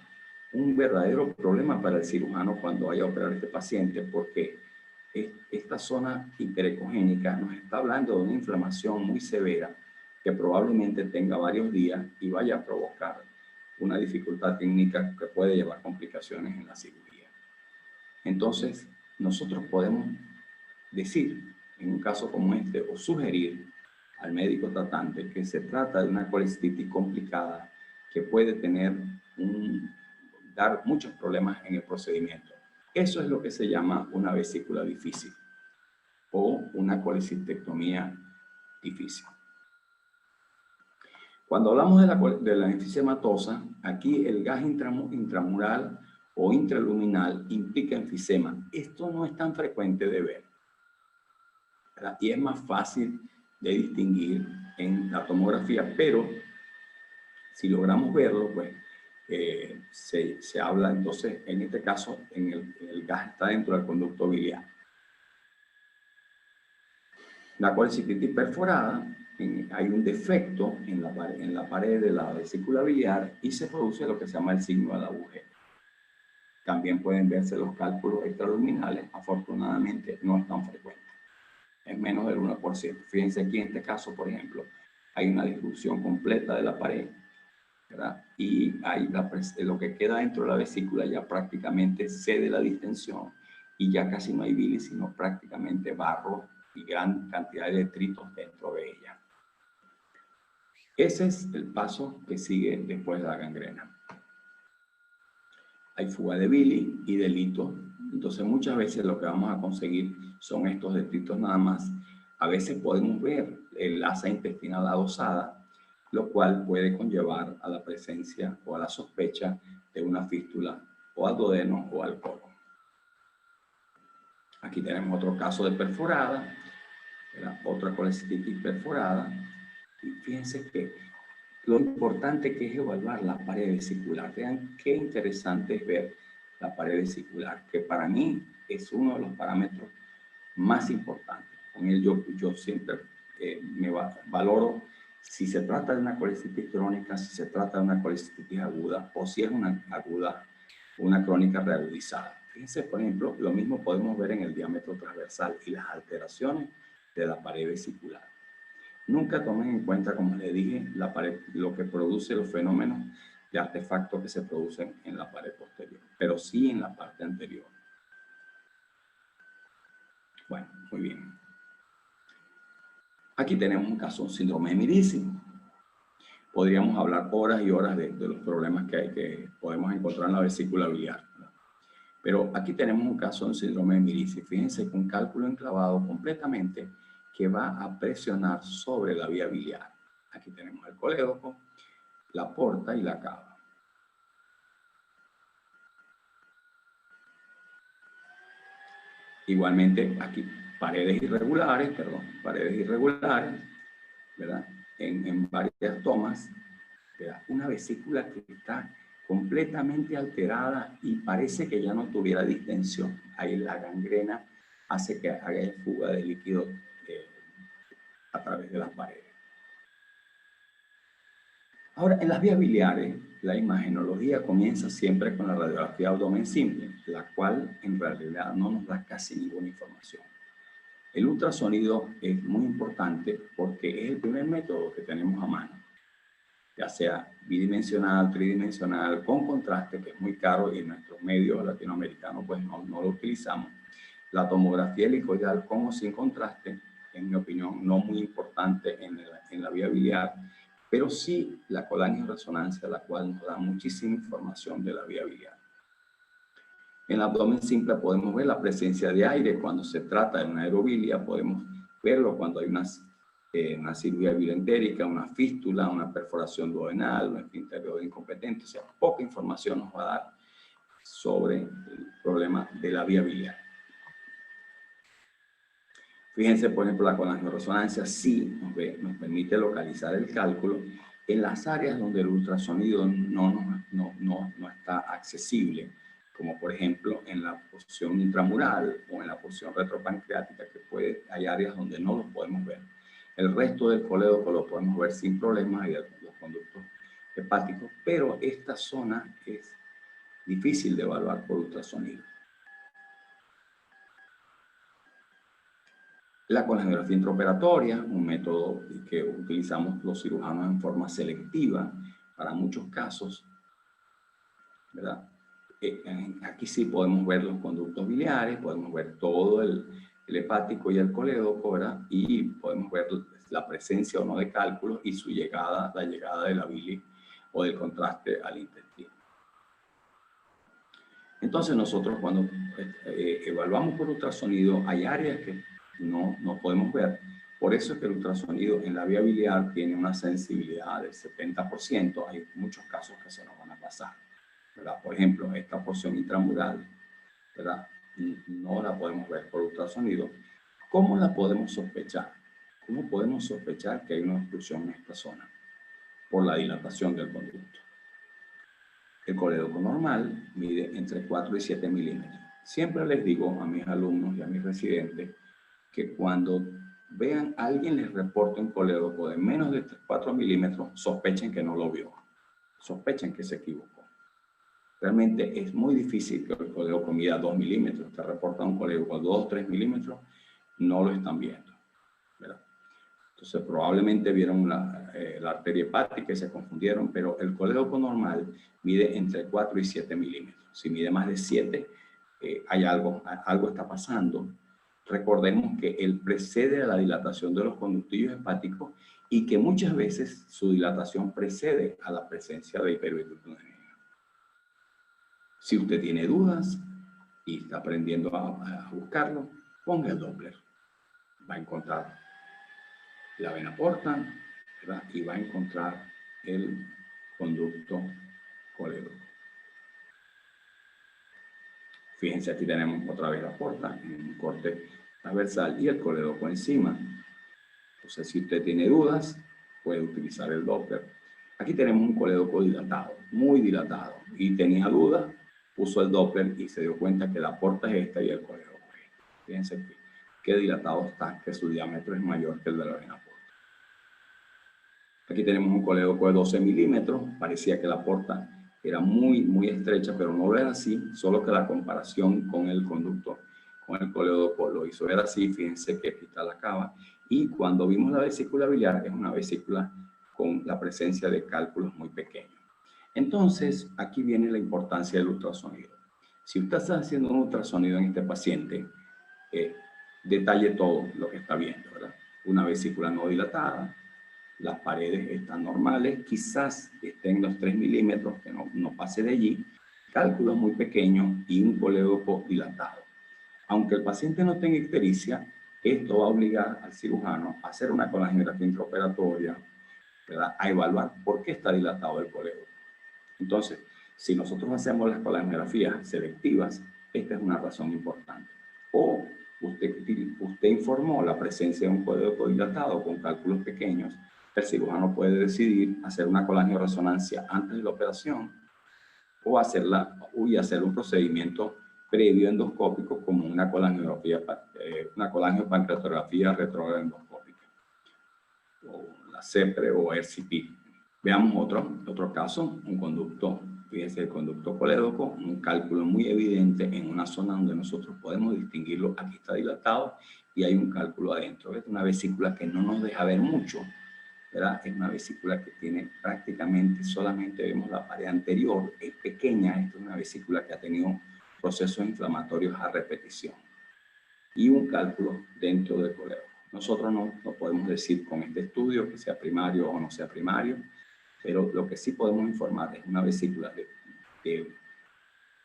un verdadero problema para el cirujano cuando vaya a operar a este paciente, porque esta zona hiperecogénica nos está hablando de una inflamación muy severa que probablemente tenga varios días y vaya a provocar una dificultad técnica que puede llevar complicaciones en la cirugía. Entonces, nosotros podemos decir, en un caso como este, o sugerir al médico tratante que se trata de una colecistitis complicada que puede dar muchos problemas en el procedimiento. Eso es lo que se llama una vesícula difícil o una colecistectomía difícil. Cuando hablamos de la enfisematosa, aquí el gas intramural o intraluminal implica enfisema. Esto no es tan frecuente de ver, ¿verdad? Y es más fácil de distinguir en la tomografía, pero si logramos verlo, pues se habla entonces, en este caso, el gas está dentro del conducto biliar. La colecistitis perforada, hay un defecto en la pared de la vesícula biliar y se produce lo que se llama el signo del agujero. También pueden verse los cálculos extraluminales, afortunadamente no es tan frecuente, es menos del 1%. Fíjense aquí en este caso, por ejemplo, hay una disrupción completa de la pared, ¿verdad? Y hay lo que queda dentro de la vesícula ya prácticamente cede la distensión y ya casi no hay bilis, sino prácticamente barro y gran cantidad de detritos dentro de ella. Ese es el paso que sigue después de la gangrena. Hay fuga de bilis y de lito, entonces muchas veces lo que vamos a conseguir son estos detritos nada más. A veces podemos ver el asa intestinal adosada, lo cual puede conllevar a la presencia o a la sospecha de una fístula o al duodeno o al colon. Aquí tenemos otro caso de perforada, otra colecistitis perforada, y fíjense que lo importante que es evaluar la pared vesicular. Vean qué interesante es ver la pared vesicular, que para mí es uno de los parámetros más importantes. Con él yo siempre valoro si se trata de una colecistitis crónica, si se trata de una colecistitis aguda o si es una aguda, una crónica reagudizada. Fíjense, por ejemplo, lo mismo podemos ver en el diámetro transversal y las alteraciones de la pared vesicular. Nunca tomen en cuenta, como les dije, la pared, lo que produce los fenómenos de artefactos que se producen en la pared posterior, pero sí en la parte anterior. Bueno, muy bien. Aquí tenemos un caso, un síndrome de Mirici. Podríamos hablar horas y horas de los problemas que podemos encontrar en la vesícula biliar. Pero aquí tenemos un caso, un síndrome de Mirici. Fíjense que un cálculo enclavado completamente que va a presionar sobre la vía biliar. Aquí tenemos el colédoco, la porta y la cava. Igualmente aquí paredes irregulares, ¿verdad? En varias tomas, ¿verdad? Una vesícula que está completamente alterada y parece que ya no tuviera distensión. Ahí la gangrena hace que haga fuga de líquido a través de las paredes. Ahora, en las vías biliares, la imagenología comienza siempre con la radiografía abdomen simple, la cual en realidad no nos da casi ninguna información. El ultrasonido es muy importante porque es el primer método que tenemos a mano, ya sea bidimensional, tridimensional, con contraste, que es muy caro y en nuestros medios latinoamericanos pues no lo utilizamos. La tomografía helicoidal con o sin contraste, en mi opinión, no muy importante en la vía biliar, pero sí la colangioresonancia, la cual nos da muchísima información de la vía biliar. En el abdomen simple podemos ver la presencia de aire cuando se trata de una aerobilia, podemos verlo cuando hay una cirugía bilentérica, una fístula, una perforación duodenal, un esfínter incompetente, o sea, poca información nos va a dar sobre el problema de la vía biliar. Fíjense, por ejemplo, la colangioresonancia sí nos permite localizar el cálculo en las áreas donde el ultrasonido no está accesible, como por ejemplo en la porción intramural o en la porción retropancreática, que hay áreas donde no lo podemos ver. El resto del colédoco lo podemos ver sin problemas y los conductos hepáticos, pero esta zona es difícil de evaluar por ultrasonido. La colangiografía intraoperatoria, un método que utilizamos los cirujanos en forma selectiva para muchos casos, ¿verdad? Aquí sí podemos ver los conductos biliares, podemos ver todo el hepático y el colédoco, ¿verdad? Y podemos ver la presencia o no de cálculos y su llegada, la llegada de la bilis o del contraste al intestino. Entonces nosotros cuando evaluamos por ultrasonido hay áreas que no podemos ver. Por eso es que el ultrasonido en la vía biliar tiene una sensibilidad del 70%. Hay muchos casos que se nos van a pasar, ¿verdad? Por ejemplo, esta porción intramural, ¿verdad? No la podemos ver por ultrasonido. ¿Cómo la podemos sospechar? ¿Cómo podemos sospechar que hay una obstrucción en esta zona? Por la dilatación del conducto. El colédoco normal mide entre 4 y 7 milímetros. Siempre les digo a mis alumnos y a mis residentes que cuando vean a alguien les reporte un colédoco de menos de 4 milímetros, sospechen que no lo vio, sospechen que se equivocó. Realmente es muy difícil que el colédoco mida 2 milímetros. Te reporta un colédoco de 2 o 3 milímetros, no lo están viendo, ¿verdad? Entonces probablemente vieron la arteria hepática y se confundieron, pero el colédoco normal mide entre 4 y 7 milímetros. Si mide más de 7, hay algo está pasando. Recordemos que él precede a la dilatación de los conductillos hepáticos y que muchas veces su dilatación precede a la presencia de hiperbilirubinemia. Si usted tiene dudas y está aprendiendo a buscarlo, ponga el Doppler. Va a encontrar la vena porta, ¿verdad? Y va a encontrar el conducto colédoco. Fíjense, aquí tenemos otra vez la porta en un corte transversal y el colédoco encima. Entonces, si usted tiene dudas, puede utilizar el Doppler. Aquí tenemos un colédoco dilatado, muy dilatado, y tenía dudas, puso el Doppler y se dio cuenta que la porta es esta y el colédoco es este. Fíjense qué dilatado está, que su diámetro es mayor que el de la vena porta. Aquí tenemos un colédoco de 12 milímetros, parecía que la porta era muy estrecha, pero no lo era así, solo que la comparación con el conducto, con el colédoco lo hizo ver así. Fíjense que aquí está la cava, y cuando vimos la vesícula biliar es una vesícula con la presencia de cálculos muy pequeños. Entonces, aquí viene la importancia del ultrasonido. Si usted está haciendo un ultrasonido en este paciente, detalle todo lo que está viendo, ¿verdad? Una vesícula no dilatada, las paredes están normales, quizás estén los 3 milímetros, que no pase de allí, cálculos muy pequeños y un colédoco dilatado. Aunque el paciente no tenga ictericia, esto va a obligar al cirujano a hacer una colangiografía intraoperatoria, ¿verdad? A evaluar por qué está dilatado el colédoco. Entonces, si nosotros hacemos las colangiografías selectivas, esta es una razón importante. O usted informó la presencia de un colédoco dilatado con cálculos pequeños, el cirujano puede decidir hacer una colangioresonancia antes de la operación o hacer un procedimiento previo endoscópico como una colangiopancreatografía retrógrada endoscópica, o la CEPRE o RCP. Veamos otro caso, un conducto, fíjense el conducto colédoco, un cálculo muy evidente en una zona donde nosotros podemos distinguirlo. Aquí está dilatado y hay un cálculo adentro. Es una vesícula que no nos deja ver mucho, ¿verdad? Es una vesícula que tiene prácticamente, solamente vemos la pared anterior, es pequeña. Esta es una vesícula que ha tenido procesos inflamatorios a repetición y un cálculo dentro del colédoco. Nosotros no podemos decir con este estudio que sea primario o no sea primario, pero lo que sí podemos informar es una vesícula de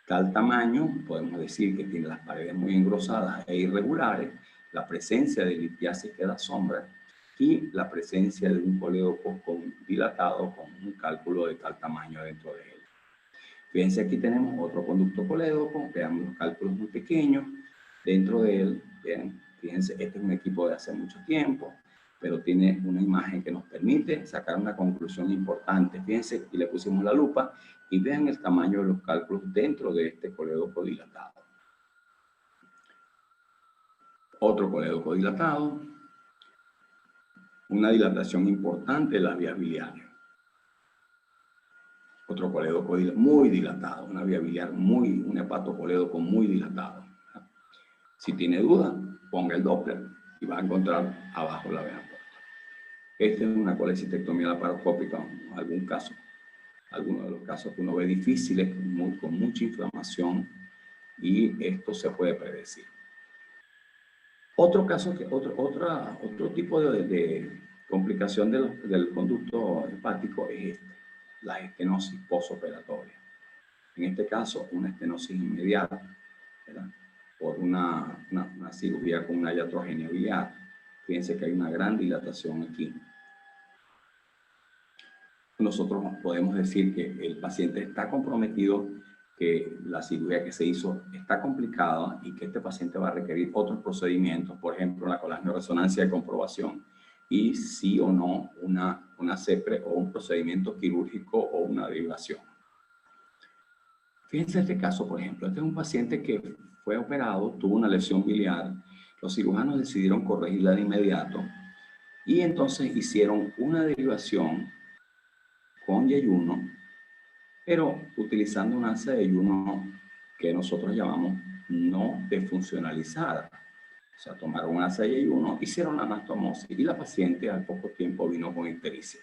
tal tamaño. Podemos decir que tiene las paredes muy engrosadas e irregulares, la presencia de litiasis que da sombra y la presencia de un colédoco dilatado con un cálculo de tal tamaño dentro de él. Fíjense, aquí tenemos otro conducto colédoco, vean los cálculos muy pequeños dentro de él. Bien, fíjense, este es un equipo de hace mucho tiempo, pero tiene una imagen que nos permite sacar una conclusión importante. Fíjense, y le pusimos la lupa y vean el tamaño de los cálculos dentro de este colédoco dilatado. Otro colédoco dilatado, una dilatación importante de las vías biliares. Otro colédoco muy dilatado, una vía biliar un hepatocolédoco muy dilatado. Si tiene duda, ponga el Doppler y va a encontrar abajo la vena porta. Esta es una colecistectomía laparoscópica, algunos de los casos que uno ve difíciles, con mucha inflamación, y esto se puede predecir. Otro tipo de complicación del conducto hepático es la estenosis posoperatoria. En este caso, una estenosis inmediata, ¿verdad? Por una cirugía con una iatrogenia biliar. Fíjense que hay una gran dilatación aquí. Nosotros podemos decir que el paciente está comprometido, que la cirugía que se hizo está complicada y que este paciente va a requerir otros procedimientos, por ejemplo, la colangioresonancia de comprobación y sí o no una CEPRE o un procedimiento quirúrgico o una derivación. Fíjense este caso, por ejemplo. Este es un paciente que fue operado, tuvo una lesión biliar. Los cirujanos decidieron corregirla de inmediato y entonces hicieron una derivación con yeyuno, pero utilizando una asa de yeyuno que nosotros llamamos no defuncionalizada. O sea, tomaron una asa de yeyuno, hicieron la anastomosis y la paciente al poco tiempo vino con ictericia.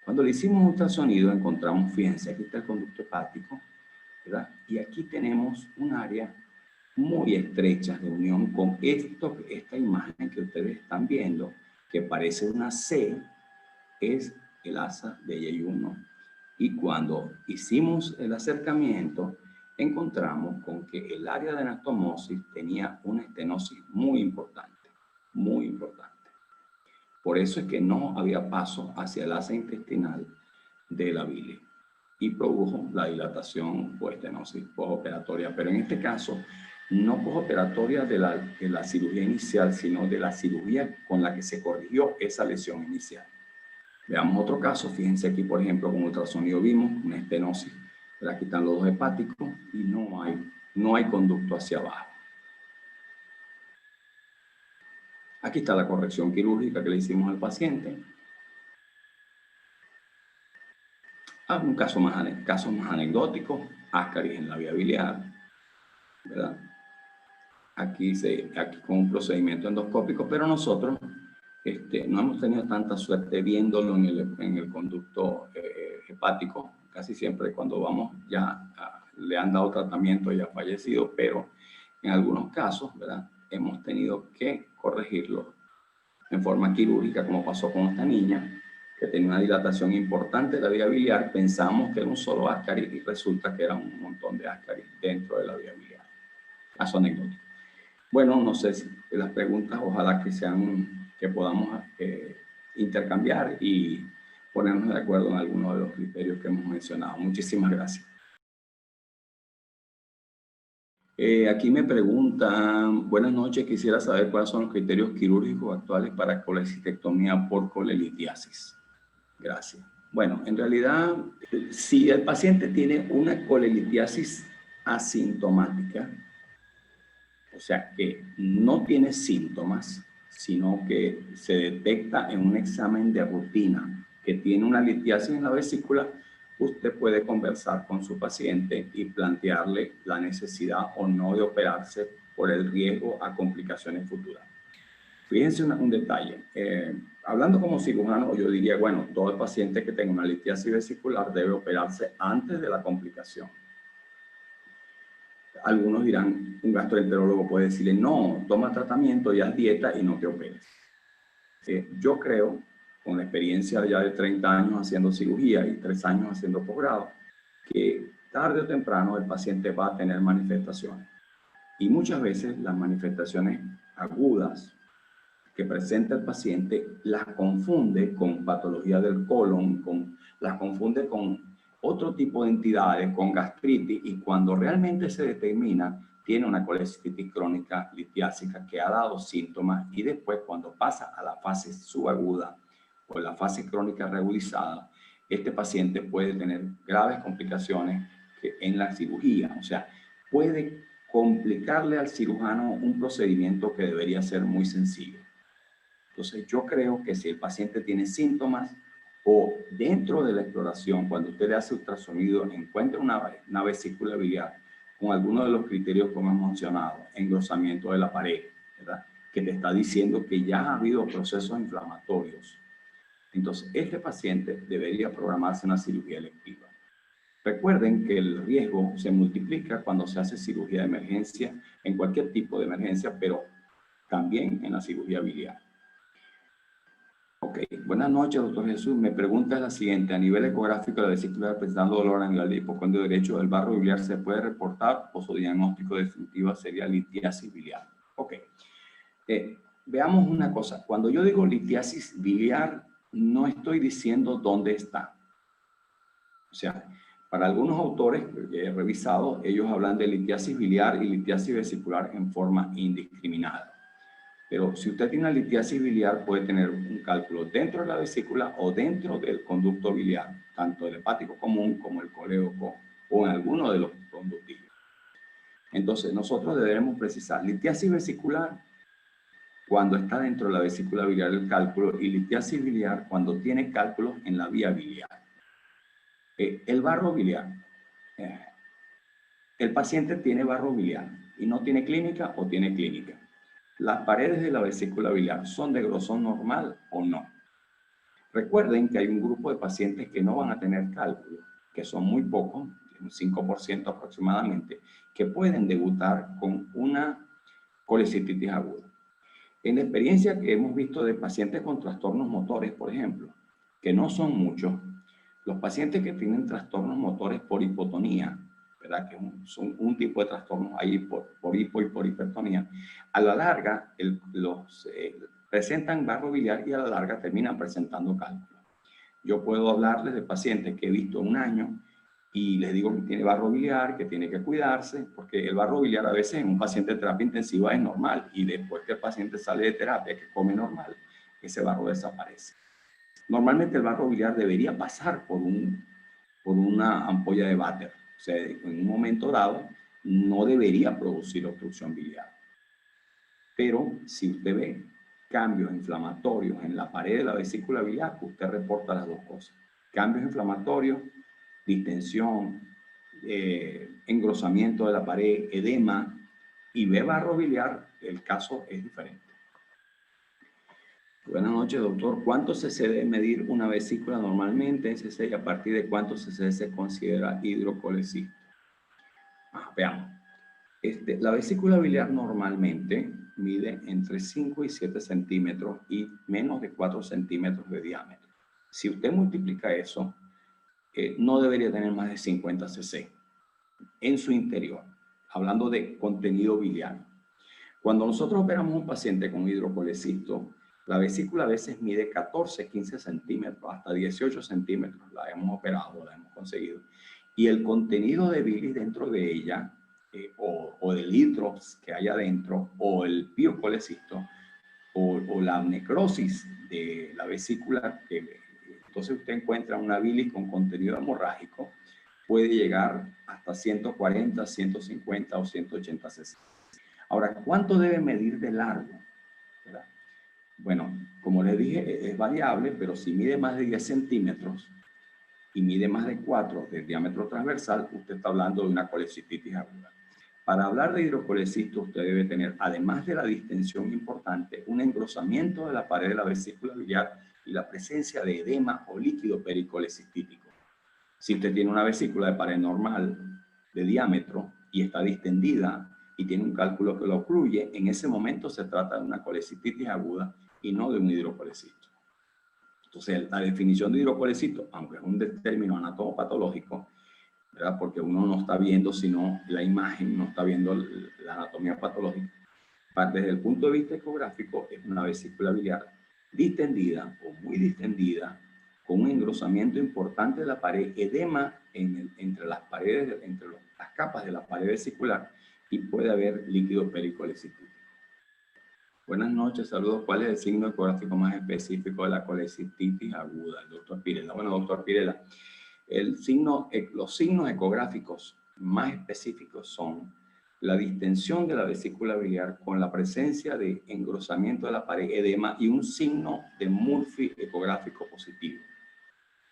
Cuando le hicimos ultrasonido encontramos, fíjense, aquí está el conducto hepático, ¿verdad? Y aquí tenemos un área muy estrecha de unión con esta imagen que ustedes están viendo, que parece una C, es el asa de yeyuno. Y cuando hicimos el acercamiento, encontramos con que el área de anastomosis tenía una estenosis muy importante, muy importante. Por eso es que no había paso hacia el asa intestinal de la bile y produjo la dilatación o estenosis postoperatoria. Pero en este caso, no postoperatoria de la cirugía inicial, sino de la cirugía con la que se corrigió esa lesión inicial. Veamos otro caso. Fíjense aquí, por ejemplo, con ultrasonido vimos una estenosis. Aquí están los dos hepáticos y no hay conducto hacia abajo. Aquí está la corrección quirúrgica que le hicimos al paciente. Un caso más anecdótico, ascaris en la vía biliar, ¿verdad? Aquí con un procedimiento endoscópico, pero nosotros no hemos tenido tanta suerte viéndolo en el conducto hepático. Casi siempre cuando vamos le han dado tratamiento y ha fallecido, pero en algunos casos, ¿verdad? Hemos tenido que corregirlo en forma quirúrgica, como pasó con esta niña, que tenía una dilatación importante de la vía biliar. Pensamos que era un solo ascaris y resulta que era un montón de ascaris dentro de la vía biliar. Caso anecdótico. Bueno, no sé si las preguntas, ojalá que podamos intercambiar y ponernos de acuerdo en algunos de los criterios que hemos mencionado. Muchísimas gracias. Aquí me preguntan, buenas noches, quisiera saber cuáles son los criterios quirúrgicos actuales para colecistectomía por colelitiasis. Gracias. Bueno, en realidad, si el paciente tiene una colelitiasis asintomática, o sea, que no tiene síntomas, sino que se detecta en un examen de rutina que tiene una litiasis en la vesícula, usted puede conversar con su paciente y plantearle la necesidad o no de operarse por el riesgo a complicaciones futuras. Fíjense un detalle. Hablando como cirujano, yo diría, bueno, todo el paciente que tenga una litiasis vesicular debe operarse antes de la complicación. Algunos dirán, un gastroenterólogo puede decirle, no, toma tratamiento y haz dieta y no te operes. Yo creo, con la experiencia ya de 30 años haciendo cirugía y 3 años haciendo posgrado, que tarde o temprano el paciente va a tener manifestaciones. Y muchas veces las manifestaciones agudas que presenta el paciente las confunde con patología del colon, las confunde con otro tipo de entidades, con gastritis, y cuando realmente se determina, tiene una colecistitis crónica litiásica que ha dado síntomas, y después cuando pasa a la fase subaguda o la fase crónica reagudizada, este paciente puede tener graves complicaciones en la cirugía. O sea, puede complicarle al cirujano un procedimiento que debería ser muy sencillo. Entonces, yo creo que si el paciente tiene síntomas o dentro de la exploración, cuando usted le hace ultrasonido, encuentra una vesícula biliar con algunos de los criterios que hemos mencionado, engrosamiento de la pared, ¿verdad? Que te está diciendo que ya ha habido procesos inflamatorios. Entonces, este paciente debería programarse una cirugía electiva. Recuerden que el riesgo se multiplica cuando se hace cirugía de emergencia, en cualquier tipo de emergencia, pero también en la cirugía biliar. Ok, buenas noches, doctor Jesús. Me pregunta la siguiente: a nivel ecográfico de la vesícula presentando dolor a nivel de hipocondrio derecho del barro biliar, ¿se puede reportar o su diagnóstico definitivo sería litiasis biliar? Ok, veamos una cosa. Cuando yo digo litiasis biliar, no estoy diciendo dónde está. O sea, para algunos autores que he revisado, ellos hablan de litiasis biliar y litiasis vesicular en forma indiscriminada. Pero si usted tiene una litiasis biliar, puede tener un cálculo dentro de la vesícula o dentro del conducto biliar, tanto el hepático común como el colédoco o en alguno de los conductivos. Entonces, nosotros debemos precisar litiasis vesicular cuando está dentro de la vesícula biliar del cálculo y litiasis biliar cuando tiene cálculos en la vía biliar. El barro biliar. El paciente tiene barro biliar y no tiene clínica o tiene clínica. ¿Las paredes de la vesícula biliar son de grosor normal o no? Recuerden que hay un grupo de pacientes que no van a tener cálculo, que son muy pocos, un 5% aproximadamente, que pueden debutar con una colecistitis aguda. En la experiencia que hemos visto de pacientes con trastornos motores, por ejemplo, que no son muchos, los pacientes que tienen trastornos motores por hipotonía, ¿verdad? Que son un tipo de trastornos ahí por hipo y por hipertonía, a la larga presentan barro biliar y a la larga terminan presentando cálculo. Yo puedo hablarles de pacientes que he visto un año y les digo que tiene barro biliar, que tiene que cuidarse, porque el barro biliar a veces en un paciente de terapia intensiva es normal y después que el paciente sale de terapia, que come normal, ese barro desaparece. Normalmente el barro biliar debería pasar por una ampolla de váter. O sea, en un momento dado no debería producir obstrucción biliar. Pero si usted ve cambios inflamatorios en la pared de la vesícula biliar, usted reporta las dos cosas. Cambios inflamatorios, distensión, engrosamiento de la pared, edema, y ve barro biliar, el caso es diferente. Buenas noches, doctor. ¿Cuánto cc debe medir una vesícula normalmente en cc y a partir de cuánto cc se considera hidrocolecisto? Veamos. La vesícula biliar normalmente mide entre 5 y 7 centímetros y menos de 4 centímetros de diámetro. Si usted multiplica eso, no debería tener más de 50 cc en su interior, hablando de contenido biliar. Cuando nosotros operamos un paciente con hidrocolecisto, la vesícula a veces mide 14, 15 centímetros, hasta 18 centímetros. La hemos operado, la hemos conseguido. Y el contenido de bilis dentro de ella, o del hidrops que hay adentro, o el piocolecisto, o la necrosis de la vesícula, entonces usted encuentra una bilis con contenido hemorrágico, puede llegar hasta 140, 150 o 180 cc. Ahora, ¿cuánto debe medir de largo? ¿Verdad? Bueno, como les dije, es variable, pero si mide más de 10 centímetros y mide más de 4 de diámetro transversal, usted está hablando de una colecistitis aguda. Para hablar de hidrocolecisto, usted debe tener, además de la distensión importante, un engrosamiento de la pared de la vesícula biliar y la presencia de edema o líquido pericolecistítico. Si usted tiene una vesícula de pared normal de diámetro y está distendida y tiene un cálculo que lo ocluye, en ese momento se trata de una colecistitis aguda y no de un hidrocolecisto. Entonces, la definición de hidrocolecisto, aunque es un término anatomopatológico, ¿verdad? Porque uno no está viendo sino la imagen, no está viendo la anatomía patológica. Desde el punto de vista ecográfico, es una vesícula biliar distendida o muy distendida, con un engrosamiento importante de la pared, edema entre las paredes, entre las capas de la pared vesicular, y puede haber líquido pericolecítico. Buenas noches, saludos. ¿Cuál es el signo ecográfico más específico de la colecistitis aguda? El doctor Pirela. Bueno, doctor Pirela, los signos ecográficos más específicos son la distensión de la vesícula biliar con la presencia de engrosamiento de la pared, edema y un signo de Murphy ecográfico positivo.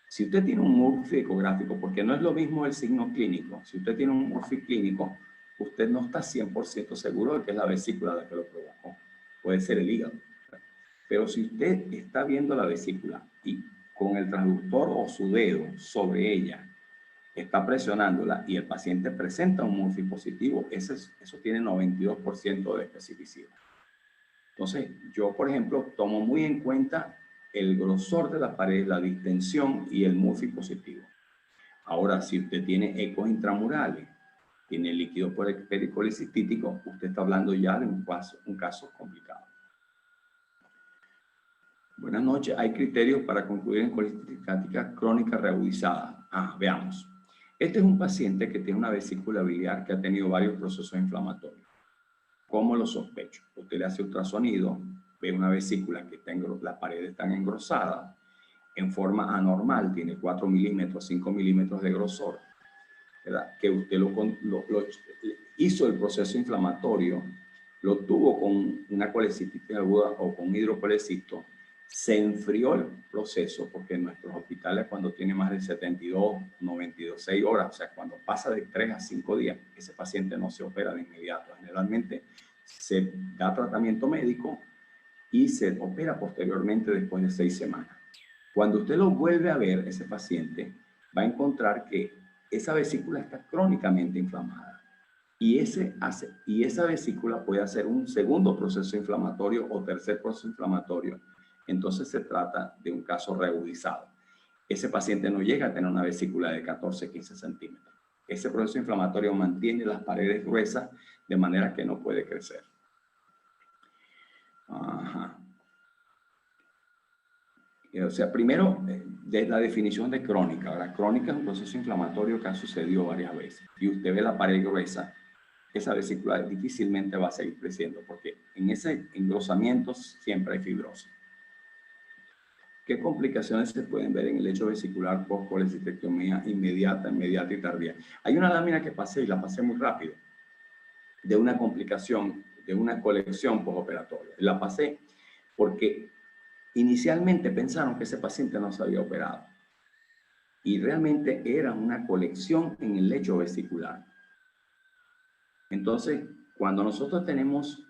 Si usted tiene un Murphy ecográfico, porque no es lo mismo el signo clínico, si usted tiene un Murphy clínico, usted no está 100% seguro de que es la vesícula la que lo provocó. Puede ser el hígado. Pero si usted está viendo la vesícula y con el transductor o su dedo sobre ella está presionándola y el paciente presenta un Murphy positivo, eso tiene 92% de especificidad. Entonces, yo, por ejemplo, tomo muy en cuenta el grosor de la pared, la distensión y el Murphy positivo. Ahora, si usted tiene ecos intramurales, tiene líquido pericolecistítico, usted está hablando ya de un caso complicado. Buenas noches. ¿Hay criterios para concluir en colecistitis estática crónica reagudizada? Veamos. Este es un paciente que tiene una vesícula biliar que ha tenido varios procesos inflamatorios. ¿Cómo lo sospecho? Usted le hace ultrasonido, ve una vesícula que las paredes están engrosadas, en forma anormal, tiene 4 milímetros, 5 milímetros de grosor. ¿verdad? Que usted hizo el proceso inflamatorio, lo tuvo con una colecistitis aguda o con hidrocolecisto, se enfrió el proceso, porque en nuestros hospitales cuando tiene más de 72, 96 horas, o sea, cuando pasa de 3 a 5 días, ese paciente no se opera de inmediato. Generalmente se da tratamiento médico y se opera posteriormente después de 6 semanas. Cuando usted lo vuelve a ver, ese paciente va a encontrar que esa vesícula está crónicamente inflamada. Y esa vesícula puede hacer un segundo proceso inflamatorio o tercer proceso inflamatorio. Entonces se trata de un caso reagudizado. Ese paciente no llega a tener una vesícula de 14, 15 centímetros. Ese proceso inflamatorio mantiene las paredes gruesas de manera que no puede crecer. Ajá. O sea, primero, de la definición de crónica. Ahora, crónica es un proceso inflamatorio que ha sucedido varias veces. Y usted ve la pared gruesa, esa vesícula difícilmente va a seguir creciendo porque en ese engrosamiento siempre hay fibrosis. ¿Qué complicaciones se pueden ver en el lecho vesicular post-colecistectomía inmediata y tardía? Hay una lámina que pasé y la pasé muy rápido de una complicación, de una colección postoperatoria. La pasé porque inicialmente pensaron que ese paciente no se había operado y realmente era una colección en el lecho vesicular. Entonces, cuando nosotros tenemos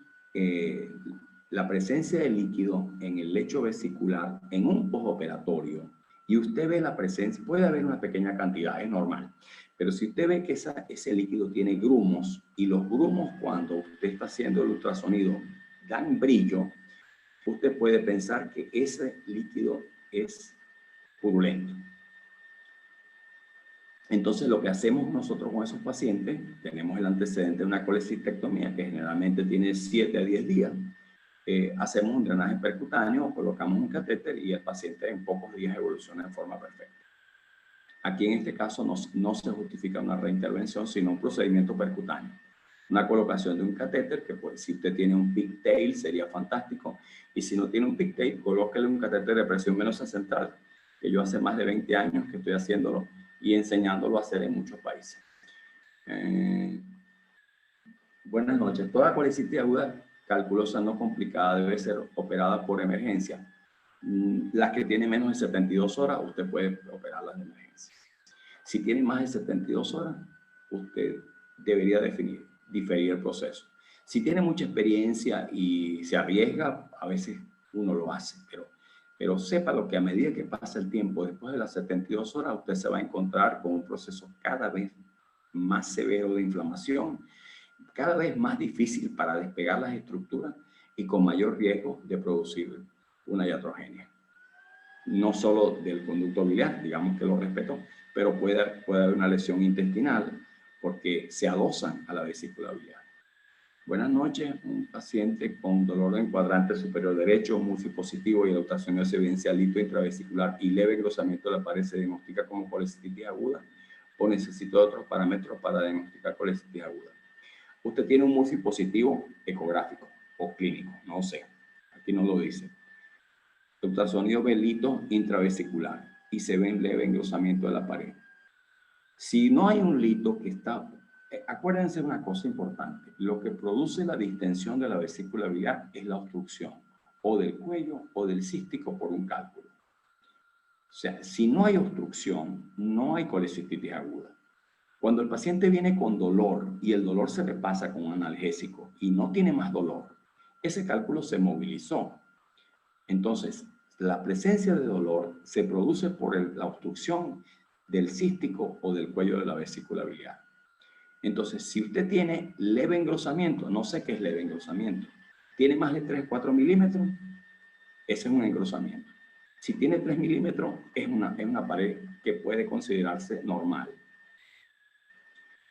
la presencia de líquido en el lecho vesicular en un postoperatorio y usted ve la presencia, puede haber una pequeña cantidad, es normal, pero si usted ve que ese líquido tiene grumos y los grumos cuando usted está haciendo el ultrasonido dan brillo, usted puede pensar que ese líquido es purulento. Entonces, lo que hacemos nosotros con esos pacientes, tenemos el antecedente de una colecistectomía que generalmente tiene 7 a 10 días. Hacemos un drenaje percutáneo, colocamos un catéter y el paciente en pocos días evoluciona de forma perfecta. Aquí en este caso no se justifica una reintervención, sino un procedimiento percutáneo. Una colocación de un catéter, que pues, si usted tiene un pigtail sería fantástico, y si no tiene un pigtail, colóquele un catéter de presión venosa central, que yo hace más de 20 años que estoy haciéndolo y enseñándolo a hacer en muchos países. Buenas noches. Toda colecitis aguda calculosa no complicada debe ser operada por emergencia. Las que tienen menos de 72 horas, usted puede operarlas de emergencia. Si tiene más de 72 horas, usted debería diferir el proceso. Si tiene mucha experiencia y se arriesga, a veces uno lo hace, pero sepa lo que a medida que pasa el tiempo, después de las 72 horas, usted se va a encontrar con un proceso cada vez más severo de inflamación, cada vez más difícil para despegar las estructuras y con mayor riesgo de producir una iatrogenia. No solo del conducto biliar, digamos que lo respetó, pero puede haber una lesión intestinal porque se adosan a la vesícula biliar. Buenas noches, un paciente con dolor en cuadrante superior derecho, multipositivo y ultrasonido se evidencia lito intravesicular y leve engrosamiento de la pared, ¿se diagnostica como colecitis aguda o necesita otros parámetros para diagnosticar colecitis aguda? Usted tiene un multipositivo ecográfico o clínico, no sé, aquí no lo dice. Ultrasonido ve lito intravesicular y se ve un leve engrosamiento de la pared. Si no hay un lito que está... acuérdense una cosa importante, lo que produce la distensión de la vesícula biliar es la obstrucción o del cuello o del cístico por un cálculo. O sea, si no hay obstrucción, no hay colecitis aguda. Cuando el paciente viene con dolor y el dolor se le pasa con un analgésico y no tiene más dolor, ese cálculo se movilizó. Entonces, la presencia de dolor se produce por la obstrucción del cístico o del cuello de la vesícula biliar. Entonces, si usted tiene leve engrosamiento, no sé qué es leve engrosamiento, tiene más de 3, 4 milímetros, ese es un engrosamiento. Si tiene 3 milímetros, es una pared que puede considerarse normal.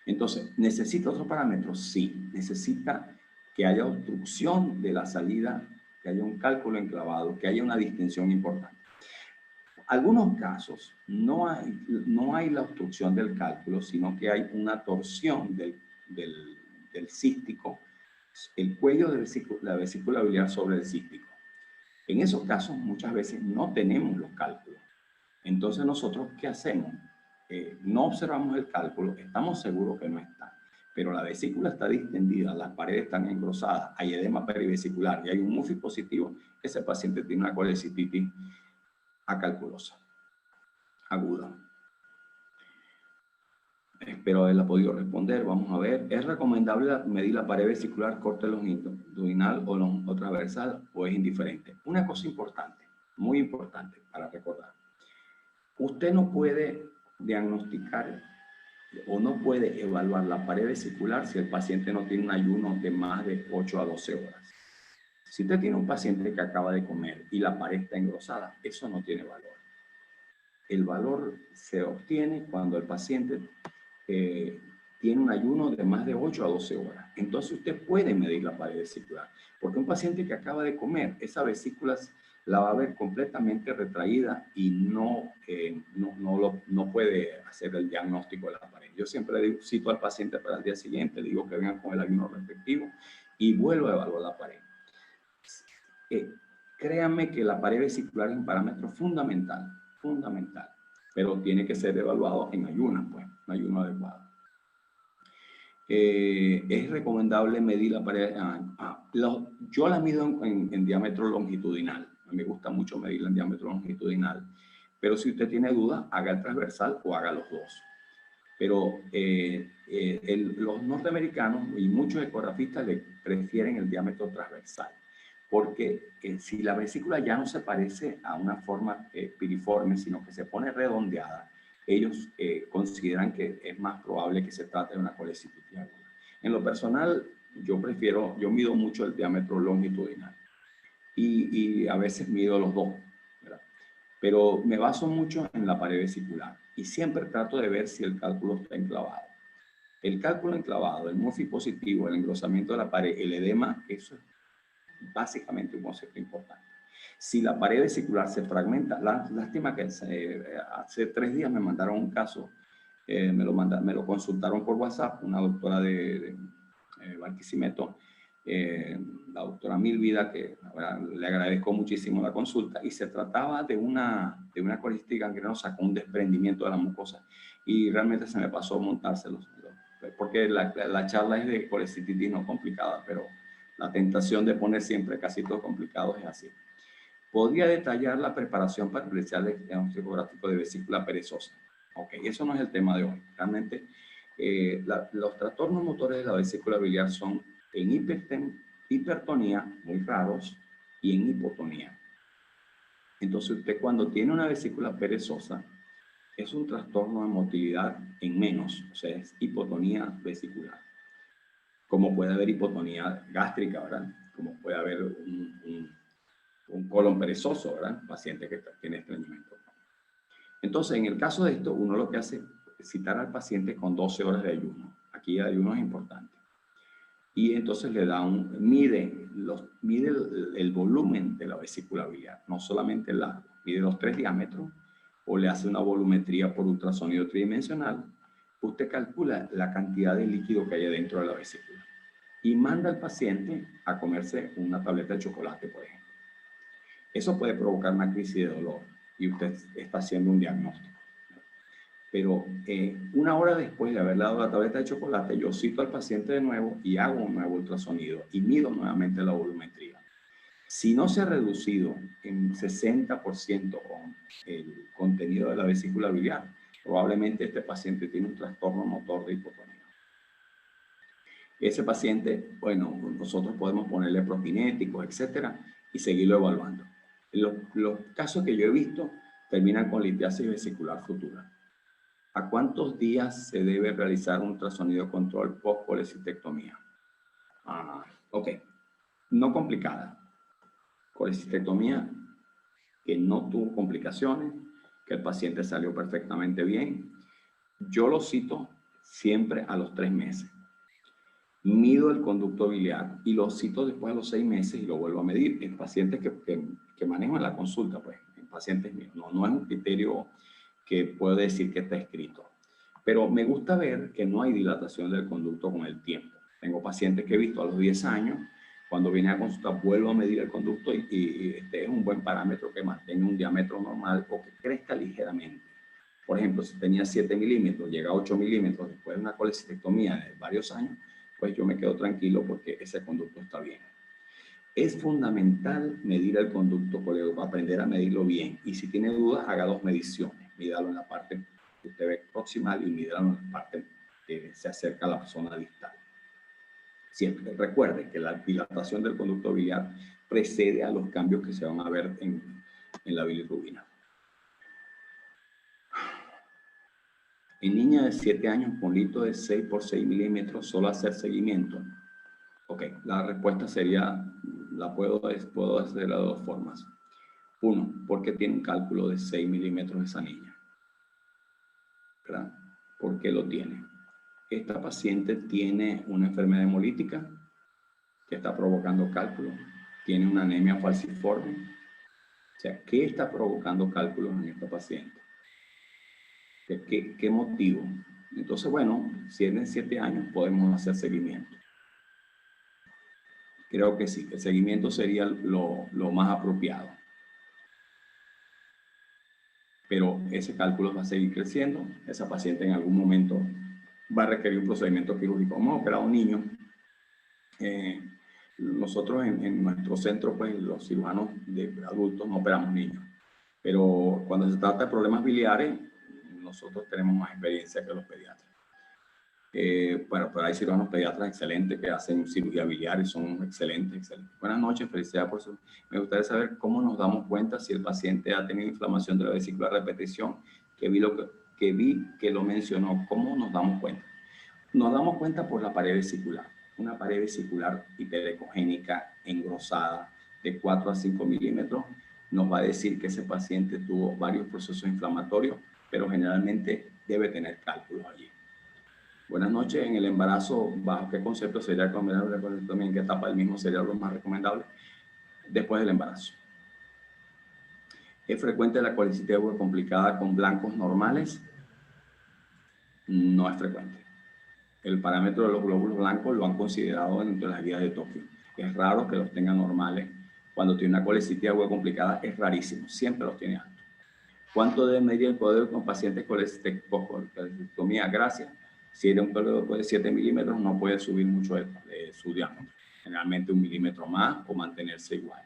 Entonces, ¿necesita otro parámetro? Sí, necesita que haya obstrucción de la salida, que haya un cálculo enclavado, que haya una distensión importante. Algunos casos no hay la obstrucción del cálculo, sino que hay una torsión del cístico, el cuello de la vesícula biliar sobre el cístico. En esos casos muchas veces no tenemos los cálculos. Entonces nosotros, ¿qué hacemos? no observamos el cálculo, estamos seguros que no está. Pero la vesícula está distendida, las paredes están engrosadas, hay edema perivesicular y hay un MUFI positivo, ese paciente tiene una colecititis acalculosa, aguda. Espero haberla podido responder. Vamos a ver. ¿Es recomendable medir la pared vesicular corte longitudinal o transversal o es indiferente? Una cosa importante, muy importante para recordar. Usted no puede diagnosticar o no puede evaluar la pared vesicular si el paciente no tiene un ayuno de más de 8 a 12 horas. Si usted tiene un paciente que acaba de comer y la pared está engrosada, eso no tiene valor. El valor se obtiene cuando el paciente tiene un ayuno de más de 8 a 12 horas. Entonces usted puede medir la pared vesicular, porque un paciente que acaba de comer, esa vesícula la va a ver completamente retraída y no puede hacer el diagnóstico de la pared. Yo siempre cito al paciente para el día siguiente, digo que vengan con el ayuno respectivo y vuelvo a evaluar la pared. Créanme que la pared vesicular es un parámetro fundamental, pero tiene que ser evaluado en ayunas, pues, en ayuno adecuado. Es recomendable medir la pared. Yo la mido en diámetro longitudinal. A mí me gusta mucho medirla en diámetro longitudinal. Pero si usted tiene dudas, haga el transversal o haga los dos. Pero los norteamericanos y muchos ecografistas le prefieren el diámetro transversal. Porque si la vesícula ya no se parece a una forma piriforme, sino que se pone redondeada, ellos consideran que es más probable que se trate de una colecitis aguda. En lo personal, yo mido mucho el diámetro longitudinal y a veces mido los dos, ¿verdad? Pero me baso mucho en la pared vesicular y siempre trato de ver si el cálculo está enclavado. El cálculo enclavado, el MUFI positivo, el engrosamiento de la pared, el edema, eso es básicamente un concepto importante. Si la pared vesicular se fragmenta, lástima que hace 3 días me mandaron un caso, me lo consultaron por WhatsApp, una doctora de Barquisimeto, la doctora Milvida, que le agradezco muchísimo la consulta, y se trataba de una colecitis gangrenosa con un desprendimiento de la mucosa, y realmente se me pasó montárselos, porque la charla es de colecitis no complicada, pero la tentación de poner siempre casitos complicados es así. Podría detallar la preparación para realizar el diagnóstico gráfico de vesícula perezosa. Ok, eso no es el tema de hoy. Realmente, los trastornos motores de la vesícula biliar son en hipertonía, muy raros, y en hipotonía. Entonces, usted cuando tiene una vesícula perezosa, es un trastorno de motilidad en menos, o sea, es hipotonía vesicular. Como puede haber hipotonía gástrica, ¿verdad? Como puede haber un colon perezoso, ¿verdad? Paciente que tiene estreñimiento. Entonces, en el caso de esto, uno lo que hace es citar al paciente con 12 horas de ayuno. Aquí el ayuno es importante. Y entonces le da mide el volumen de la vesícula biliar, no solamente el largo, mide los 3 diámetros o le hace una volumetría por ultrasonido tridimensional. Usted calcula la cantidad de líquido que hay dentro de la vesícula y manda al paciente a comerse una tableta de chocolate, por ejemplo. Eso puede provocar una crisis de dolor y usted está haciendo un diagnóstico. Pero 1 hora después de haber dado la tableta de chocolate, yo cito al paciente de nuevo y hago un nuevo ultrasonido y mido nuevamente la volumetría. Si no se ha reducido en 60% con el contenido de la vesícula biliar, probablemente este paciente tiene un trastorno motor de hipotonía. Ese paciente, bueno, nosotros podemos ponerle propinéticos, etcétera, y seguirlo evaluando. Los casos que yo he visto terminan con litiasis vesicular futura. ¿A cuántos días se debe realizar un ultrasonido control post-colecistectomía? Ok, no complicada. Colecistectomía que no tuvo complicaciones, que el paciente salió perfectamente bien. Yo lo cito siempre a los 3 meses. Mido el conducto biliar y lo cito después a los 6 meses y lo vuelvo a medir en pacientes que manejo en la consulta, pues, en pacientes míos. No es un criterio que puedo decir que está escrito. Pero me gusta ver que no hay dilatación del conducto con el tiempo. Tengo pacientes que he visto a los 10 años, cuando viene a consulta vuelvo a medir el conducto y este es un buen parámetro que mantenga un diámetro normal o que crezca ligeramente. Por ejemplo, si tenía 7 milímetros, llega a 8 milímetros después de una colecistectomía de varios años, pues yo me quedo tranquilo porque ese conducto está bien. Es fundamental medir el conducto colédoco, aprender a medirlo bien. Y si tiene dudas, haga 2 mediciones. Mídalo en la parte que usted ve proximal y mídalo en la parte que se acerca a la zona distal. Siempre recuerde que la dilatación del conducto biliar precede a los cambios que se van a ver en la bilirrubina. En niña de 7 años con litro de 6 por 6 milímetros, solo hacer seguimiento. Ok, la respuesta sería, puedo hacer de 2 formas. 1, porque tiene un cálculo de 6 milímetros esa niña. ¿Verdad? ¿Por qué lo tiene? Esta paciente tiene una enfermedad hemolítica que está provocando cálculos, tiene una anemia falciforme. O sea, ¿qué está provocando cálculos en esta paciente? ¿Qué motivo? Entonces, bueno, si es de 7 años, podemos hacer seguimiento. Creo que sí, el seguimiento sería lo más apropiado. Pero ese cálculo va a seguir creciendo. Esa paciente en algún momento va a requerir un procedimiento quirúrgico. Vamos a operar a un niño. Nosotros en nuestro centro, pues los cirujanos de adultos no operamos niños. Pero cuando se trata de problemas biliares, nosotros tenemos más experiencia que los pediatras. Bueno, pero hay cirujanos pediatras excelentes que hacen cirugía biliar y son excelentes. Buenas noches, felicidades por eso. Me gustaría saber cómo nos damos cuenta si el paciente ha tenido inflamación de la vesícula a repetición, que vi que lo mencionó. ¿Cómo nos damos cuenta? Nos damos cuenta por la pared vesicular. Una pared vesicular hiperecogénica engrosada de 4 a 5 milímetros nos va a decir que ese paciente tuvo varios procesos inflamatorios, pero generalmente debe tener cálculos allí. Buenas noches. En el embarazo, ¿bajo qué concepto sería recomendable la colecistectomía? ¿En qué etapa del mismo sería lo más recomendable? Después del embarazo. ¿Es frecuente la colecistectomía complicada con blancos normales? No es frecuente. El parámetro de los glóbulos blancos lo han considerado entre las guías de Tokio. Es raro que los tengan normales. Cuando tiene una colecistectomía complicada es rarísimo. Siempre los tiene altos. ¿Cuánto debe medir el colédoco con pacientes con colecistectomía? Gracias. Si era un colédoco de 7 milímetros, no puede subir mucho su diámetro. Generalmente 1 milímetro más o mantenerse igual.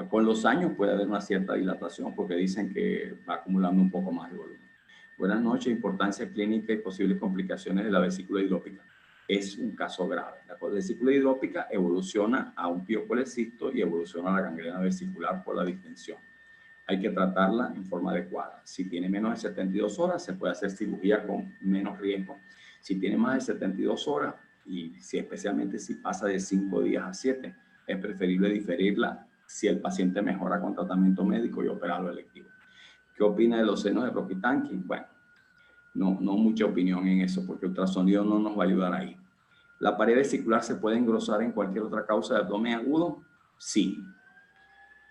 Con los años puede haber una cierta dilatación porque dicen que va acumulando un poco más de volumen. Buenas noches. Importancia clínica y posibles complicaciones de la vesícula hidrópica. Es un caso grave. La vesícula hidrópica evoluciona a un piocolecisto y evoluciona a la gangrena vesicular por la distensión. Hay que tratarla en forma adecuada. Si tiene menos de 72 horas, se puede hacer cirugía con menos riesgo. Si tiene más de 72 horas, y especialmente si pasa de 5 días a 7, es preferible diferirla si el paciente mejora con tratamiento médico y operarlo electivo. ¿Qué opina de los senos de Rokitansky? Bueno, no mucha opinión en eso, porque el ultrasonido no nos va a ayudar ahí. ¿La pared vesicular se puede engrosar en cualquier otra causa de abdomen agudo? Sí.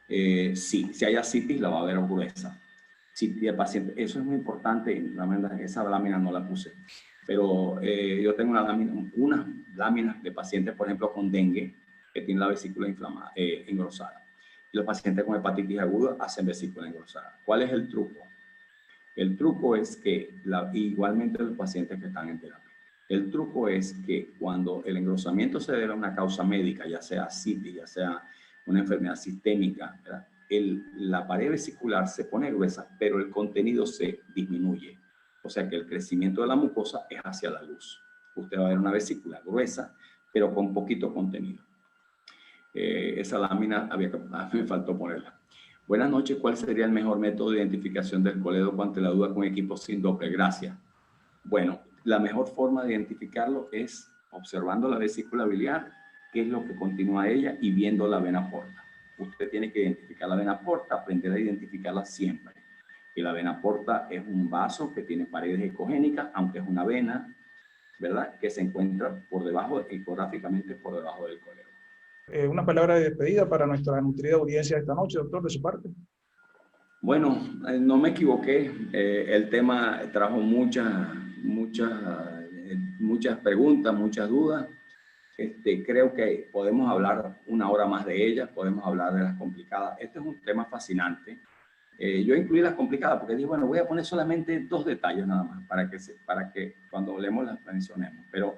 Sí, si hay ascitis la va a ver gruesa. Si el paciente, eso es muy importante, esa lámina no la puse, pero yo tengo unas láminas de pacientes, por ejemplo, con dengue, que tienen la vesícula inflamada, engrosada. Y los pacientes con hepatitis aguda hacen vesícula engrosada. ¿Cuál es el truco? El truco es que, igualmente los pacientes que están en terapia, el truco es que cuando el engrosamiento se debe a una causa médica, ya sea ascitis, ya sea una enfermedad sistémica, ¿verdad? La pared vesicular se pone gruesa, pero el contenido se disminuye. O sea que el crecimiento de la mucosa es hacia la luz. Usted va a ver una vesícula gruesa, pero con poquito contenido. Esa lámina me faltó ponerla. Buenas noches. ¿Cuál sería el mejor método de identificación del colédoco ante la duda con equipos sin Doppler? Gracias. Bueno, la mejor forma de identificarlo es observando la vesícula biliar, qué es lo que continúa ella, y viendo la vena porta. Usted tiene que identificar la vena porta, aprender a identificarla siempre. Y la vena porta es un vaso que tiene paredes ecogénicas, aunque es una vena, ¿verdad? Que se encuentra por debajo, ecográficamente por debajo del colédoco. Una palabra de despedida para nuestra nutrida audiencia esta noche, doctor, de su parte. Bueno, no me equivoqué. El tema trajo muchas preguntas, muchas dudas. Creo que podemos hablar 1 hora más de ellas, podemos hablar de las complicadas. Este es un tema fascinante. Yo incluí las complicadas porque dije, bueno, voy a poner solamente 2 detalles nada más para que cuando hablemos las mencionemos. Pero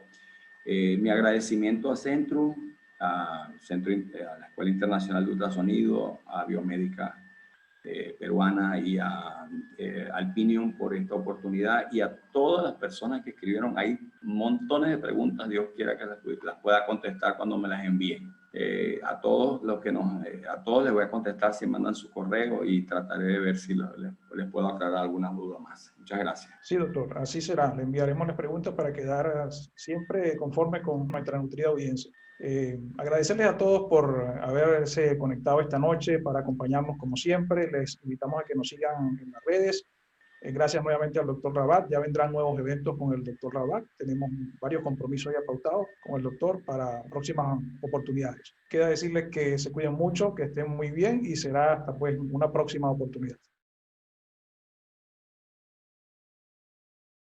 mi agradecimiento a Centro, a la Escuela Internacional de Ultrasonido, a Biomédica Peruana y a Alpinium por esta oportunidad y a todas las personas que escribieron. Hay montones de preguntas, Dios quiera que las pueda contestar cuando me las envíen. A todos a todos les voy a contestar si mandan su correo y trataré de ver si les puedo aclarar algunas dudas más. Muchas gracias. Sí, doctor, así será. Le enviaremos las preguntas para quedar siempre conforme con nuestra nutrida audiencia. Agradecerles a todos por haberse conectado esta noche para acompañarnos como siempre. Les invitamos a que nos sigan en las redes. Gracias nuevamente al doctor Rabat. Ya vendrán nuevos eventos con el doctor Rabat. Tenemos varios compromisos ya pautados con el doctor para próximas oportunidades. Queda decirles que se cuiden mucho, que estén muy bien y será hasta pues una próxima oportunidad.